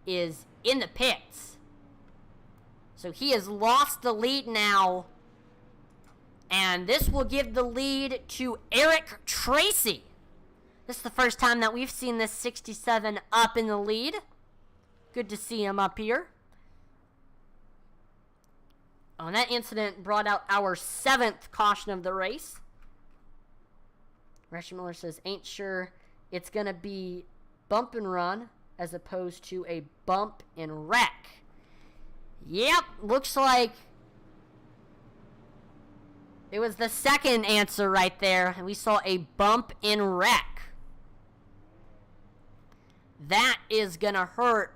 is in the pits. So he has lost the lead now. And this will give the lead to Eric Tracy. This is the first time that we've seen this 67 up in the lead. Good to see him up here. Oh, and that incident brought out our 7th caution of the race. Rasher Miller says, ain't sure it's going to be bump and run as opposed to a bump and wreck. Yep, looks like it was the second answer right there. And we saw a bump and wreck. That is going to hurt.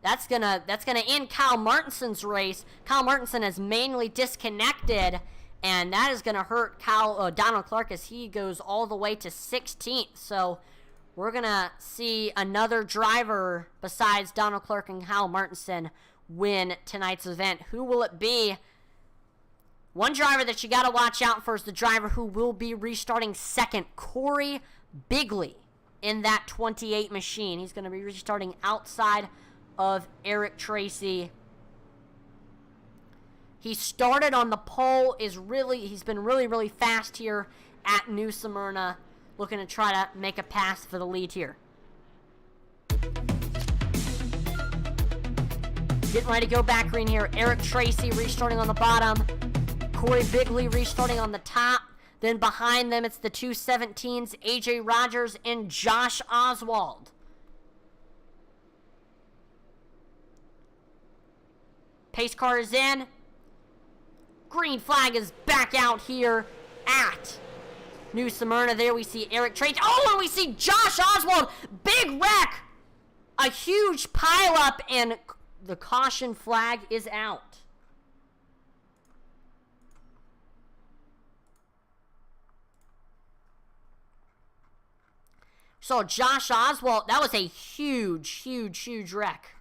That's gonna end Kyle Martinson's race. Kyle Martinson is mainly disconnected, and that is gonna hurt Donald Clark as he goes all the way to 16th. So we're gonna see another driver besides Donald Clark and Kyle Martinson win tonight's event. Who will it be? One driver that you gotta watch out for is the driver who will be restarting second, Corey Bigley, in that 28 machine. He's gonna be restarting outside of Eric Tracy. He started on the pole, he's been really fast here at New Smyrna, looking to try to make a pass for the lead here. Getting ready to go back green here. Eric Tracy restarting on the bottom. Corey Bigley restarting on the top. Then behind them, it's the 217s, AJ Rogers and Josh Oswald. Pace car is in. Green flag is back out here at New Smyrna. There we see Eric Tracy. Oh, and we see Josh Oswald. Big wreck. A huge pileup, and the caution flag is out. So Josh Oswald, that was a huge wreck.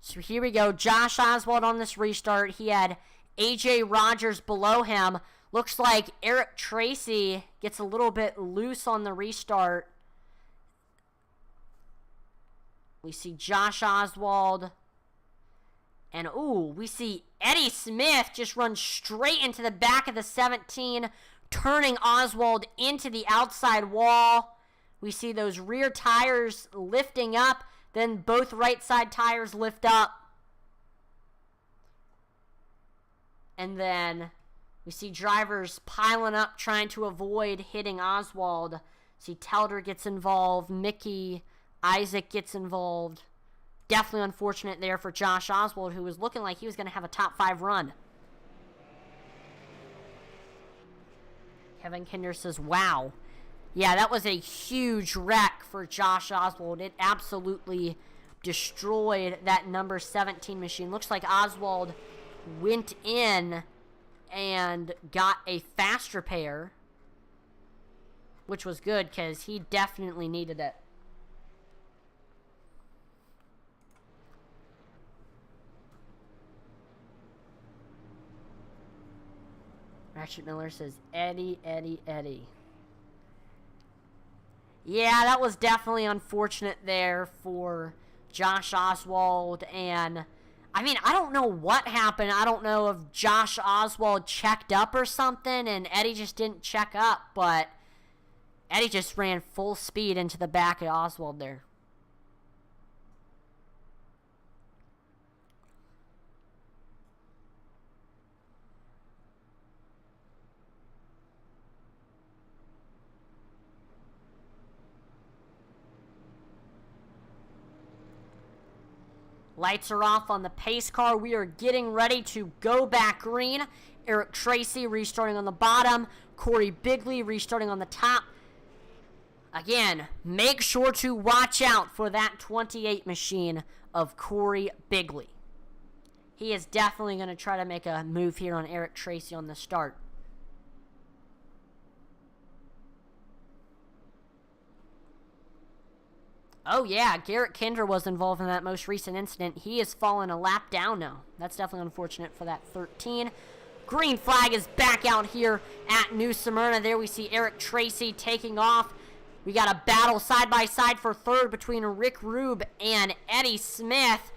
So here we go. Josh Oswald on this restart. He had AJ Rogers below him. Looks like Eric Tracy gets a little bit loose on the restart. We see Josh Oswald. And, we see Eddie Smith just run straight into the back of the 17, turning Oswald into the outside wall. We see those rear tires lifting up. Then both right side tires lift up. And then we see drivers piling up trying to avoid hitting Oswald. See Telder gets involved. Mickey Isaac gets involved. Definitely unfortunate there for Josh Oswald, who was looking like he was going to have a top 5 run. Kevin Kinder says, wow. Yeah, that was a huge wreck for Josh Oswald. It absolutely destroyed that number 17 machine. Looks like Oswald went in and got a fast repair, which was good because he definitely needed it. Ratchet Miller says, Eddie. Yeah, that was definitely unfortunate there for Josh Oswald. And, I mean, I don't know what happened. I don't know if Josh Oswald checked up or something and Eddie just didn't check up. But Eddie just ran full speed into the back of Oswald there. Lights are off on the pace car. We are getting ready to go back green. Eric Tracy restarting on the bottom. Corey Bigley restarting on the top. Again, make sure to watch out for that 28 machine of Corey Bigley. He is definitely going to try to make a move here on Eric Tracy on the start. Oh, yeah, Garrett Kinder was involved in that most recent incident. He has fallen a lap down now. That's definitely unfortunate for that 13. Green flag is back out here at New Smyrna. There we see Eric Tracy taking off. We got a battle side by side for third between Rick Rube and Eddie Smith.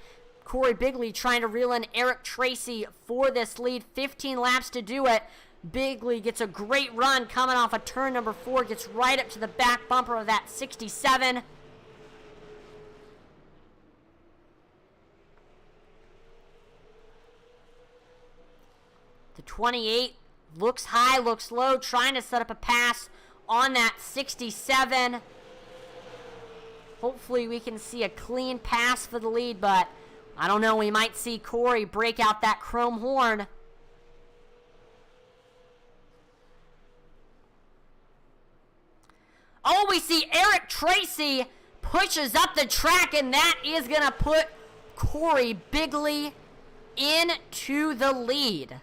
Corey Bigley trying to reel in Eric Tracy for this lead. 15 laps to do it. Bigley gets a great run coming off of turn number 4. Gets right up to the back bumper of that 67. The 28 looks high, looks low, trying to set up a pass on that 67. Hopefully we can see a clean pass for the lead, but I don't know. We might see Corey break out that chrome horn. Oh, we see Eric Tracy pushes up the track, and that is going to put Corey Bigley into the lead.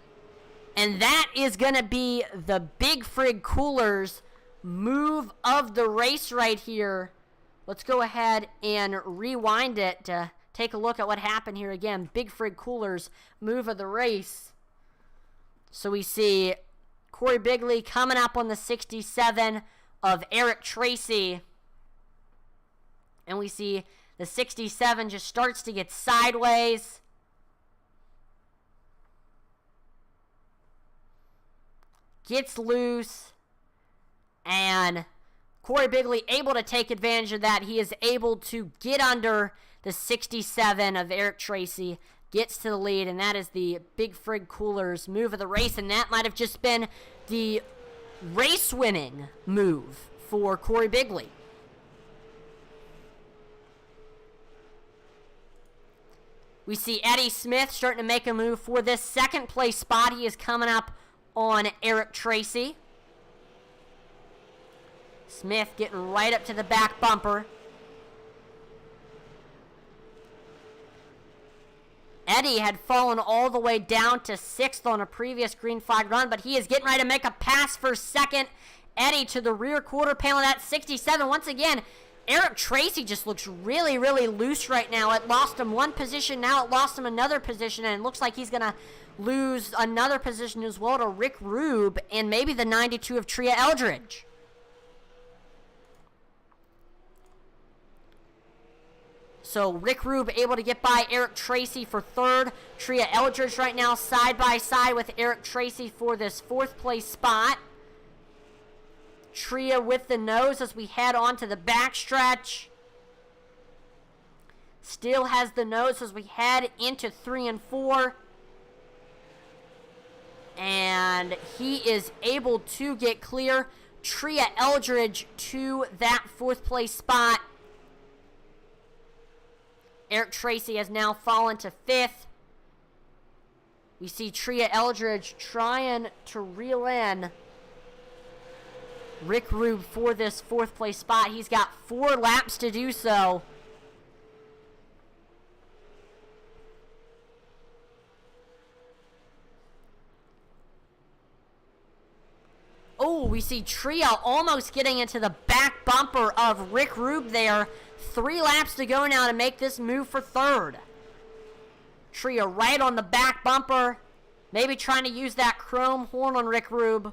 And that is going to be the Big Frig Coolers move of the race right here. Let's go ahead and rewind it to take a look at what happened here again. Big Frig Coolers move of the race. So we see Corey Bigley coming up on the 67 of Eric Tracy. And we see the 67 just starts to get sideways. Gets loose. And Corey Bigley able to take advantage of that. He is able to get under the 67 of Eric Tracy. Gets to the lead, and that is the Big Frig Coolers move of the race. And that might have just been the race-winning move for Corey Bigley. We see Eddie Smith starting to make a move for this second place spot. He is coming up on Eric Tracy. Smith getting right up to the back bumper. Eddie had fallen all the way down to 6th on a previous green flag run, but he is getting ready to make a pass for second. Eddie to the rear quarter panel at that 67. Once again, Eric Tracy just looks really, really loose right now. It lost him one position. Now it lost him another position, and it looks like he's going to lose another position as well to Rick Rube and maybe the 92 of Tria Eldridge. So Rick Rube able to get by Eric Tracy for third. Tria Eldridge right now side by side with Eric Tracy for this 4th place spot. Tria with the nose as we head on to the backstretch. Still has the nose as we head into 3 and 4. And he is able to get clear. Tria Eldridge to that 4th place spot. Eric Tracy has now fallen to 5th. We see Tria Eldridge trying to reel in Rick Rube for this 4th place spot. He's got 4 laps to do so. Oh, we see Tria almost getting into the back bumper of Rick Rube there. 3 laps to go now to make this move for third. Tria right on the back bumper. Maybe trying to use that chrome horn on Rick Rube.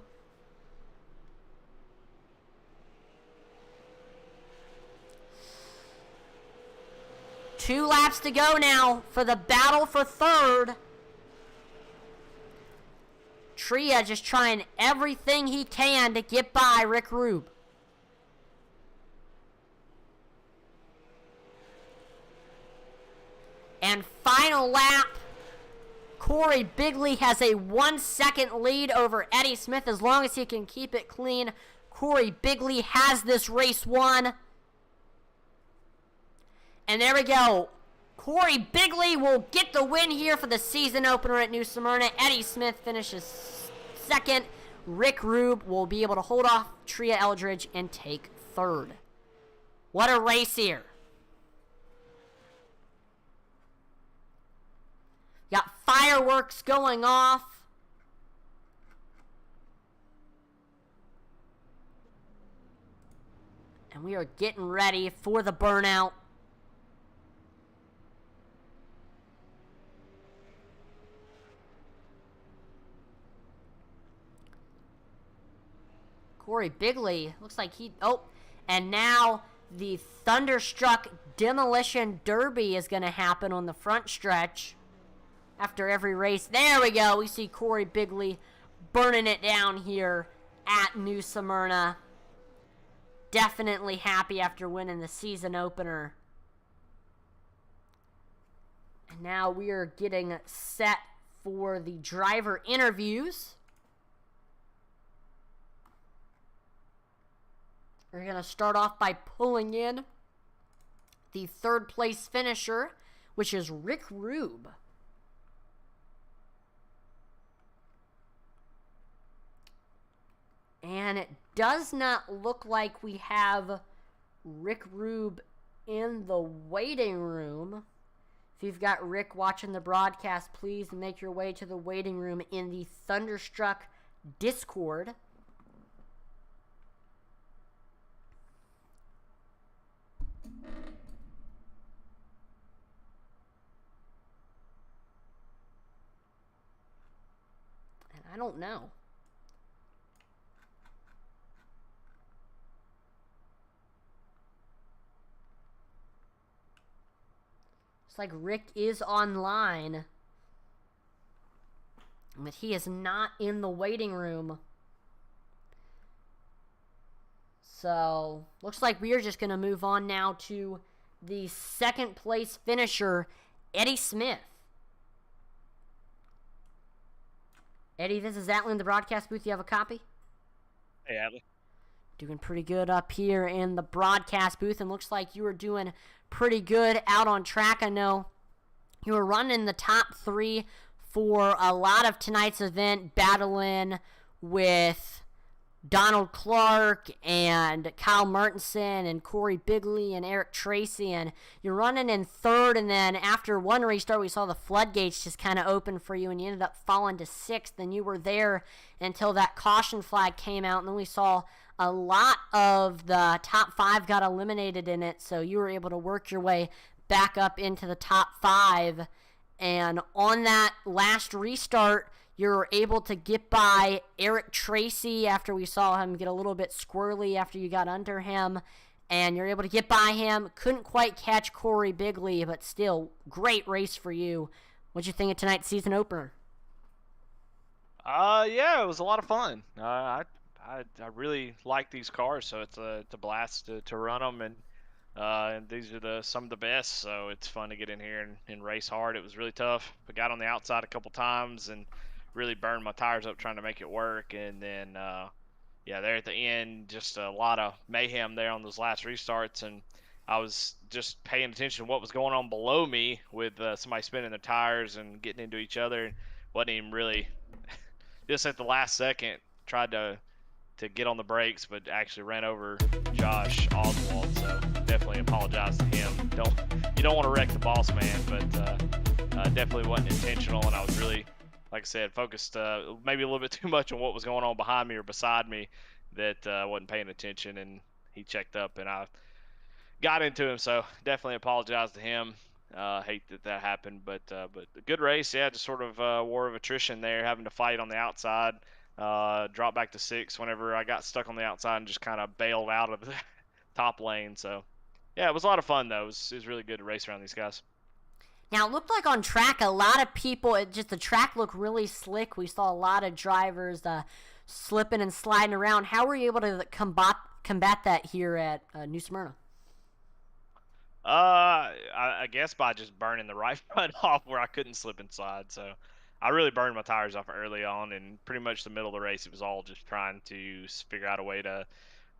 Two laps to go now for the battle for third. Tria just trying everything he can to get by Rick Rube. And final lap, Corey Bigley has a 1-second lead over Eddie Smith. As long as he can keep it clean, Corey Bigley has this race won. And there we go. Corey Bigley will get the win here for the season opener at New Smyrna. Eddie Smith finishes second. Rick Rube will be able to hold off Tria Eldridge and take third. What a race here. Got fireworks going off. And we are getting ready for the burnout. Corey Bigley looks like he... Oh, And now the Thunderstruck Demolition Derby is going to happen on the front stretch after every race. There we go. We see Corey Bigley burning it down here at New Smyrna. Definitely happy after winning the season opener. And now we are getting set for the driver interviews. We're going to start off by pulling in the third place finisher, which is Rick Rube. And it does not look like we have Rick Rube in the waiting room. If you've got Rick watching the broadcast, please make your way to the waiting room in the Thunderstruck Discord. And I don't know. Like Rick is online, but he is not in the waiting room. So looks like we are just going to move on now to the second place finisher, Eddie Smith. Eddie, this is Atlee in the broadcast booth. You have a copy?
Hey, Atlee.
Doing pretty good up here in the broadcast booth, and looks like you were doing pretty good out on track. I know you were running the top 3 for a lot of tonight's event, battling with Donald Clark and Kyle Mertensen and Corey Bigley and Eric Tracy, and you're running in third, and then after one restart we saw the floodgates just kind of open for you, and you ended up falling to 6th, and you were there until that caution flag came out, and then we saw a lot of the top 5 got eliminated in it, so you were able to work your way back up into the top 5. And on that last restart, you were able to get by Eric Tracy after we saw him get a little bit squirrely after you got under him. And you're able to get by him. Couldn't quite catch Corey Bigley, but still, great race for you. What'd you think of tonight's season opener?
Yeah, it was a lot of fun. I really like these cars, so it's a blast to run them, and these are some of the best. So it's fun to get in here and race hard. It was really tough. I got on the outside a couple times and really burned my tires up trying to make it work. And then yeah, there at the end, just a lot of mayhem there on those last restarts, and I was just paying attention to what was going on below me with somebody spinning their tires and getting into each other, and wasn't even really just at the last second tried to get on the brakes, but actually ran over Josh Oswald. So definitely apologize to him. You don't want to wreck the boss man, but definitely wasn't intentional. And I was really, like I said, focused maybe a little bit too much on what was going on behind me or beside me that wasn't paying attention. And he checked up, and I got into him. So definitely apologize to him. Hate that happened, but a good race. Yeah, just sort of war of attrition there, having to fight on the outside. Dropped back to 6 whenever I got stuck on the outside and just kind of bailed out of the top lane. So yeah, it was a lot of fun though. It was really good to race around these guys.
Now it looked like on track a lot of people, the track looked really slick. We saw a lot of drivers slipping and sliding around. How were you able to combat that here at New Smyrna?
I guess by just burning the right front off where I couldn't slip and slide. So I really burned my tires off early on, and pretty much the middle of the race, it was all just trying to figure out a way to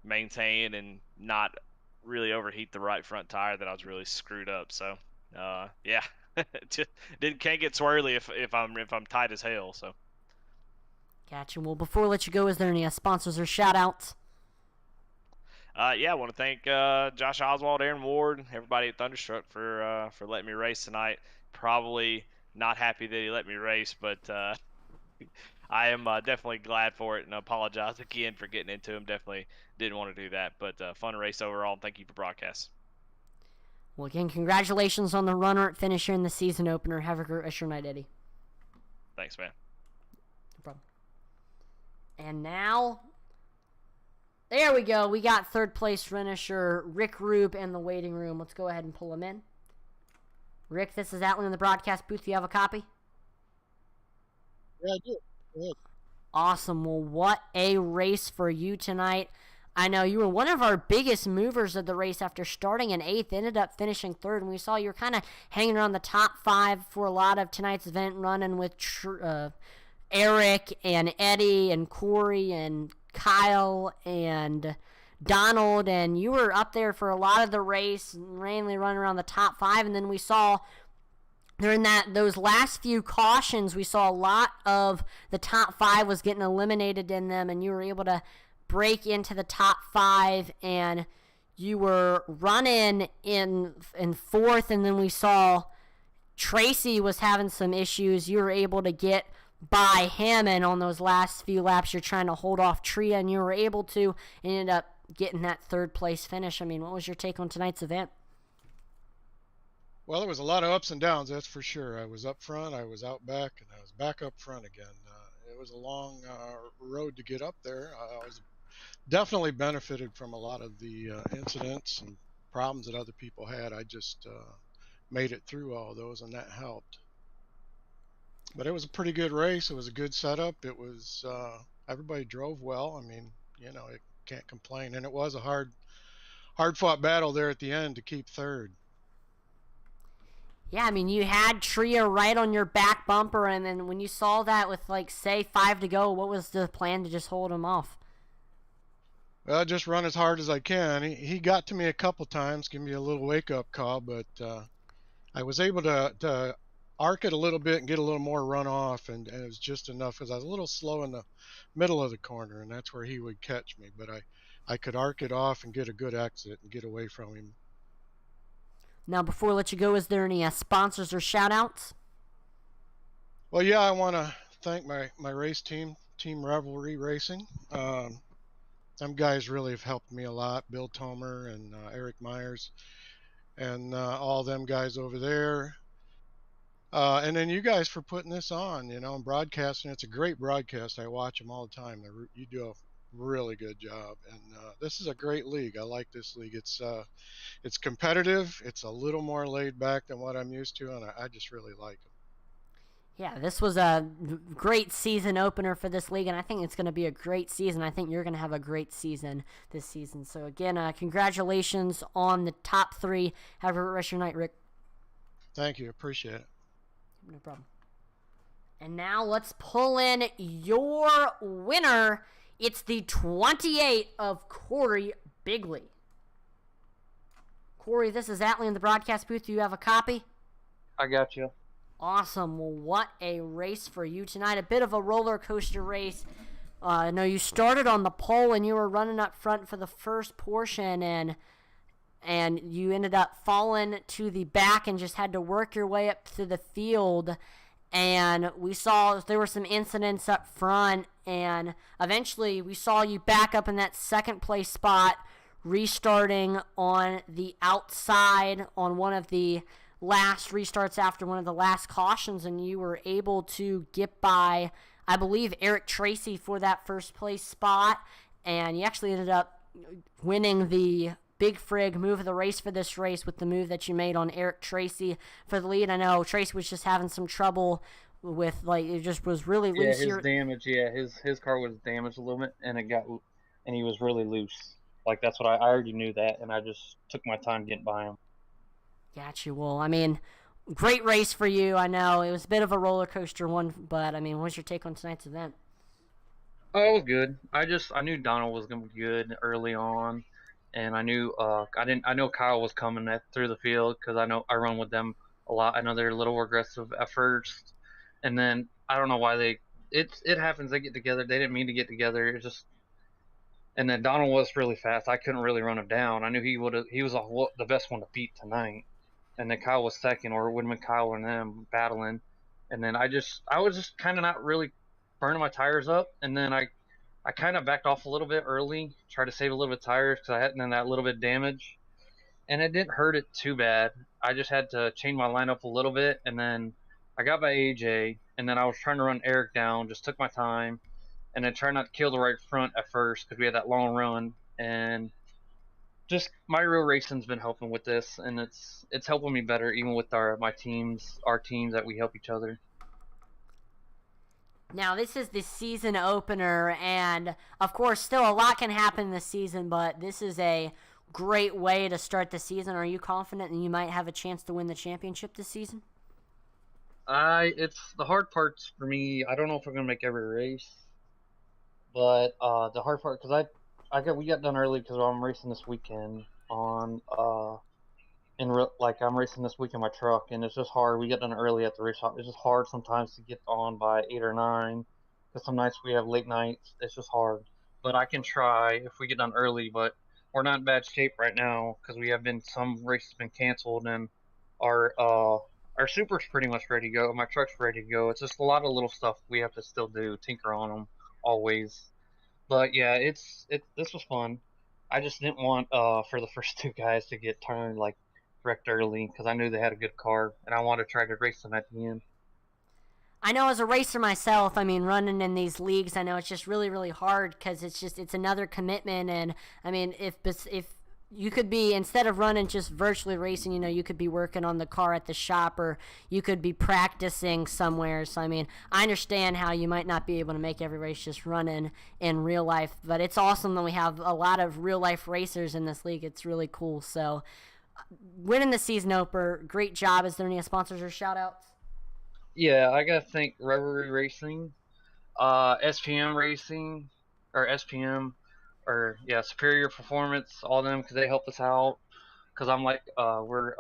maintain and not really overheat the right front tire that I was really screwed up. So, yeah, just can't get swirly if I'm tight as hell. So.
Gotcha. Well, before we let you go, is there any sponsors or shout-outs?
Yeah, I want to thank Josh Oswald, Aaron Ward, everybody at Thunderstruck for letting me race tonight. Probably not happy that he let me race, but I am definitely glad for it, and apologize again for getting into him. Definitely didn't want to do that, but fun race overall, and thank you for broadcast.
Well, again, congratulations on the runner at finisher in the season opener. Have a great rest of your night, Eddie.
Thanks, man.
No problem. And now There we go. We got third place finisher Rick Rube in the waiting room. Let's go ahead and pull him in. Rick, this is Atlan in the broadcast booth. Do you have a copy?
Yeah, I do. Go ahead.
Awesome. Well, what a race for you tonight. I know you were one of our biggest movers of the race after starting in 8th, ended up finishing 3rd, and we saw you were kind of hanging around the top 5 for a lot of tonight's event, running with Eric and Eddie and Corey and Kyle and Donald, and you were up there for a lot of the race, mainly running around the top 5, and then we saw during those last few cautions, we saw a lot of the top 5 was getting eliminated in them, and you were able to break into the top 5, and you were running in 4th, and then we saw Tracy was having some issues. You were able to get by him, and on those last few laps, you're trying to hold off Tria, and you were able to, and ended up getting that 3rd place finish. I mean, what was your take on tonight's event?
Well, there was a lot of ups and downs, that's for sure. I was up front, I was out back, and I was back up front again. It was a long road to get up there. I was definitely benefited from a lot of the incidents and problems that other people had. I just made it through all those, and that helped. But it was a pretty good race. It was a good setup. It was everybody drove well. I mean, it can't complain. And it was a hard fought battle there at the end to keep 3rd.
Yeah, I mean, you had Tria right on your back bumper, and then when you saw that with, say, 5 to go, what was the plan to just hold him off?
Well, just run as hard as I can. He got to me a couple times, give me a little wake-up call, but I was able to arc it a little bit and get a little more runoff, and it was just enough because I was a little slow in the middle of the corner, and that's where he would catch me. But I could arc it off and get a good exit and get away from him.
Now, before I let you go, is there any sponsors or shout-outs?
Well, yeah, I want to thank my race team, Team Revelry Racing. Them guys really have helped me a lot. Bill Tomer and Eric Myers and all them guys over there. And then you guys for putting this on, and broadcasting. It's a great broadcast. I watch them all the time. You do a really good job. And this is a great league. I like this league. It's competitive. It's a little more laid back than what I'm used to, and I just really like it.
Yeah, this was a great season opener for this league, and I think it's going to be a great season. I think you're going to have a great season this season. So, again, congratulations on the top 3. Have a great rest of your night, Rick.
Thank you. Appreciate it.
No problem. And now let's pull in your winner. It's the 28 of Corey Bigley. Corey, this is Atlee in the broadcast booth. Do you have a copy?
I got you.
Awesome. Well, what a race for you tonight. A bit of a roller coaster race. I know you started on the pole and you were running up front for the first portion, and you ended up falling to the back and just had to work your way up to the field. And we saw there were some incidents up front, and eventually we saw you back up in that second place spot, restarting on the outside on one of the last restarts after one of the last cautions, and you were able to get by, I believe, Eric Tracy for that first place spot, and you actually ended up winning the Big Frig move of the race for this race with the move that you made on Eric Tracy for the lead. I know Tracy was just having some trouble with, it just was really loose.
Yeah, his damage. Yeah, his car was damaged a little bit, and he was really loose. That's what I already knew that, and I just took my time getting by him.
Got you. Well, I mean, great race for you. I know it was a bit of a roller coaster one, but I mean, what's your take on tonight's event?
Oh, it was good. I knew Donald was gonna be good early on, and I knew I know Kyle was coming through the field because I run with them a lot. I know they're a little aggressive at first, and then I don't know why it happens. They get together. They didn't mean to get together. It just. And then Donald was really fast. I couldn't really run him down. I knew he was the best one to beat tonight. And then Kyle was second, or it would have been Kyle and them battling. And then I was just kind of not really burning my tires up. And then I kind of backed off a little bit early, tried to save a little bit of tires because I had that little bit of damage. And it didn't hurt it too bad. I just had to change my lineup a little bit. And then I got by AJ, and then I was trying to run Eric down, just took my time. and then try not to kill the right front at first because we had that long run. And just my real racing's been helping with this, and it's helping me better even with our teams that we help each other.
Now, this is the season opener, and of course, still a lot can happen this season, but this is a great way to start the season. Are you confident that you might have a chance to win the championship this season?
It's the hard parts for me. I don't know if we're gonna make every race, but the hard part because we got done early because I'm racing this weekend on I'm racing this week in my truck, and it's just hard. We get done early at the race shop. It's just hard sometimes to get on by 8 or 9, because some nights we have late nights. It's just hard. But I can try if we get done early. But we're not in bad shape right now because we have been some races been canceled, and our super's pretty much ready to go. My truck's ready to go. It's just a lot of little stuff we have to still do, tinker on them always. But yeah, this was fun. I just didn't want for the first 2 guys to get turned like wrecked early because I knew they had a good car and I wanted to try to race them at the end.
I know as a racer myself, I mean, running in these leagues, I know it's just really, really hard because it's another commitment. And I mean, if you could be, instead of running just virtually racing, you know, you could be working on the car at the shop, or you could be practicing somewhere. So, I mean, I understand how you might not be able to make every race just running in real life, but it's awesome that we have a lot of real life racers in this league. It's really cool. So, winning the season opener, great job. Is there any sponsors or shout outs?
Yeah, I gotta thank Revelry Racing, SPM Racing, or SPM, or yeah, Superior Performance, all them because they helped us out. Because I'm like, we're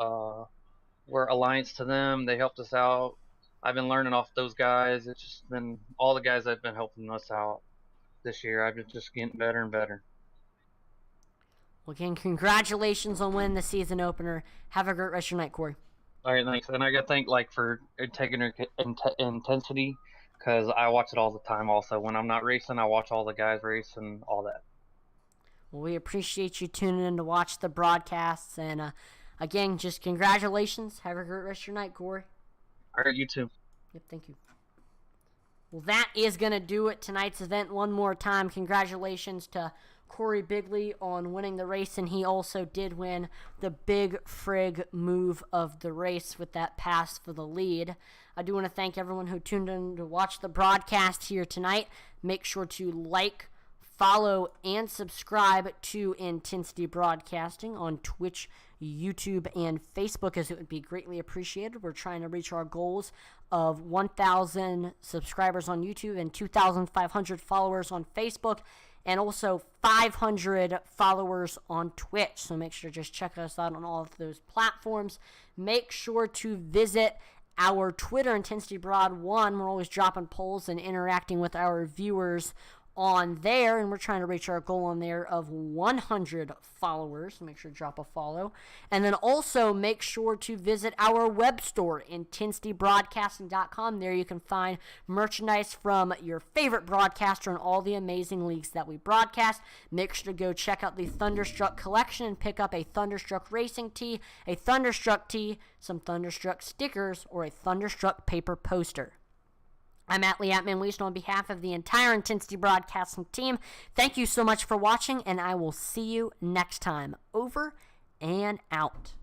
alliance to them. They helped us out. I've been learning off those guys. It's just been all the guys that have been helping us out this year. I've been just getting better and better.
Well, again, congratulations on winning the season opener. Have a great rest of your night, Corey.
All right, thanks. And I got to thank for taking her intensity because I watch it all the time. Also, when I'm not racing, I watch all the guys race and all that.
Well, we appreciate you tuning in to watch the broadcasts, and again, just congratulations. Have a great rest of your night, Corey.
All right, you too.
Yep, thank you. Well, that is going to do it tonight's event. One more time, congratulations to Corey Bigley on winning the race, and he also did win the big frig move of the race with that pass for the lead. I do want to thank everyone who tuned in to watch the broadcast here tonight. Make sure to like, follow, and subscribe to Intensity Broadcasting on Twitch, YouTube, and Facebook, as it would be greatly appreciated. We're trying to reach our goals of 1,000 subscribers on YouTube and 2,500 followers on Facebook, and also 500 followers on Twitch. So make sure to just check us out on all of those platforms. Make sure to visit our Twitter, Intensity Broad 1. We're always dropping polls and interacting with our viewers on there, and we're trying to reach our goal on there of 100 followers. So make sure to drop a follow. And then also make sure to visit our web store, intensitybroadcasting.com. There you can find merchandise from your favorite broadcaster and all the amazing leagues that we broadcast. Make sure to go check out the Thunderstruck collection and pick up a Thunderstruck racing tee, a Thunderstruck tee, some Thunderstruck stickers, or a Thunderstruck paper poster. I'm Atlee Atman-Weisner on behalf of the entire Intensity Broadcasting team. Thank you so much for watching, and I will see you next time. Over and out.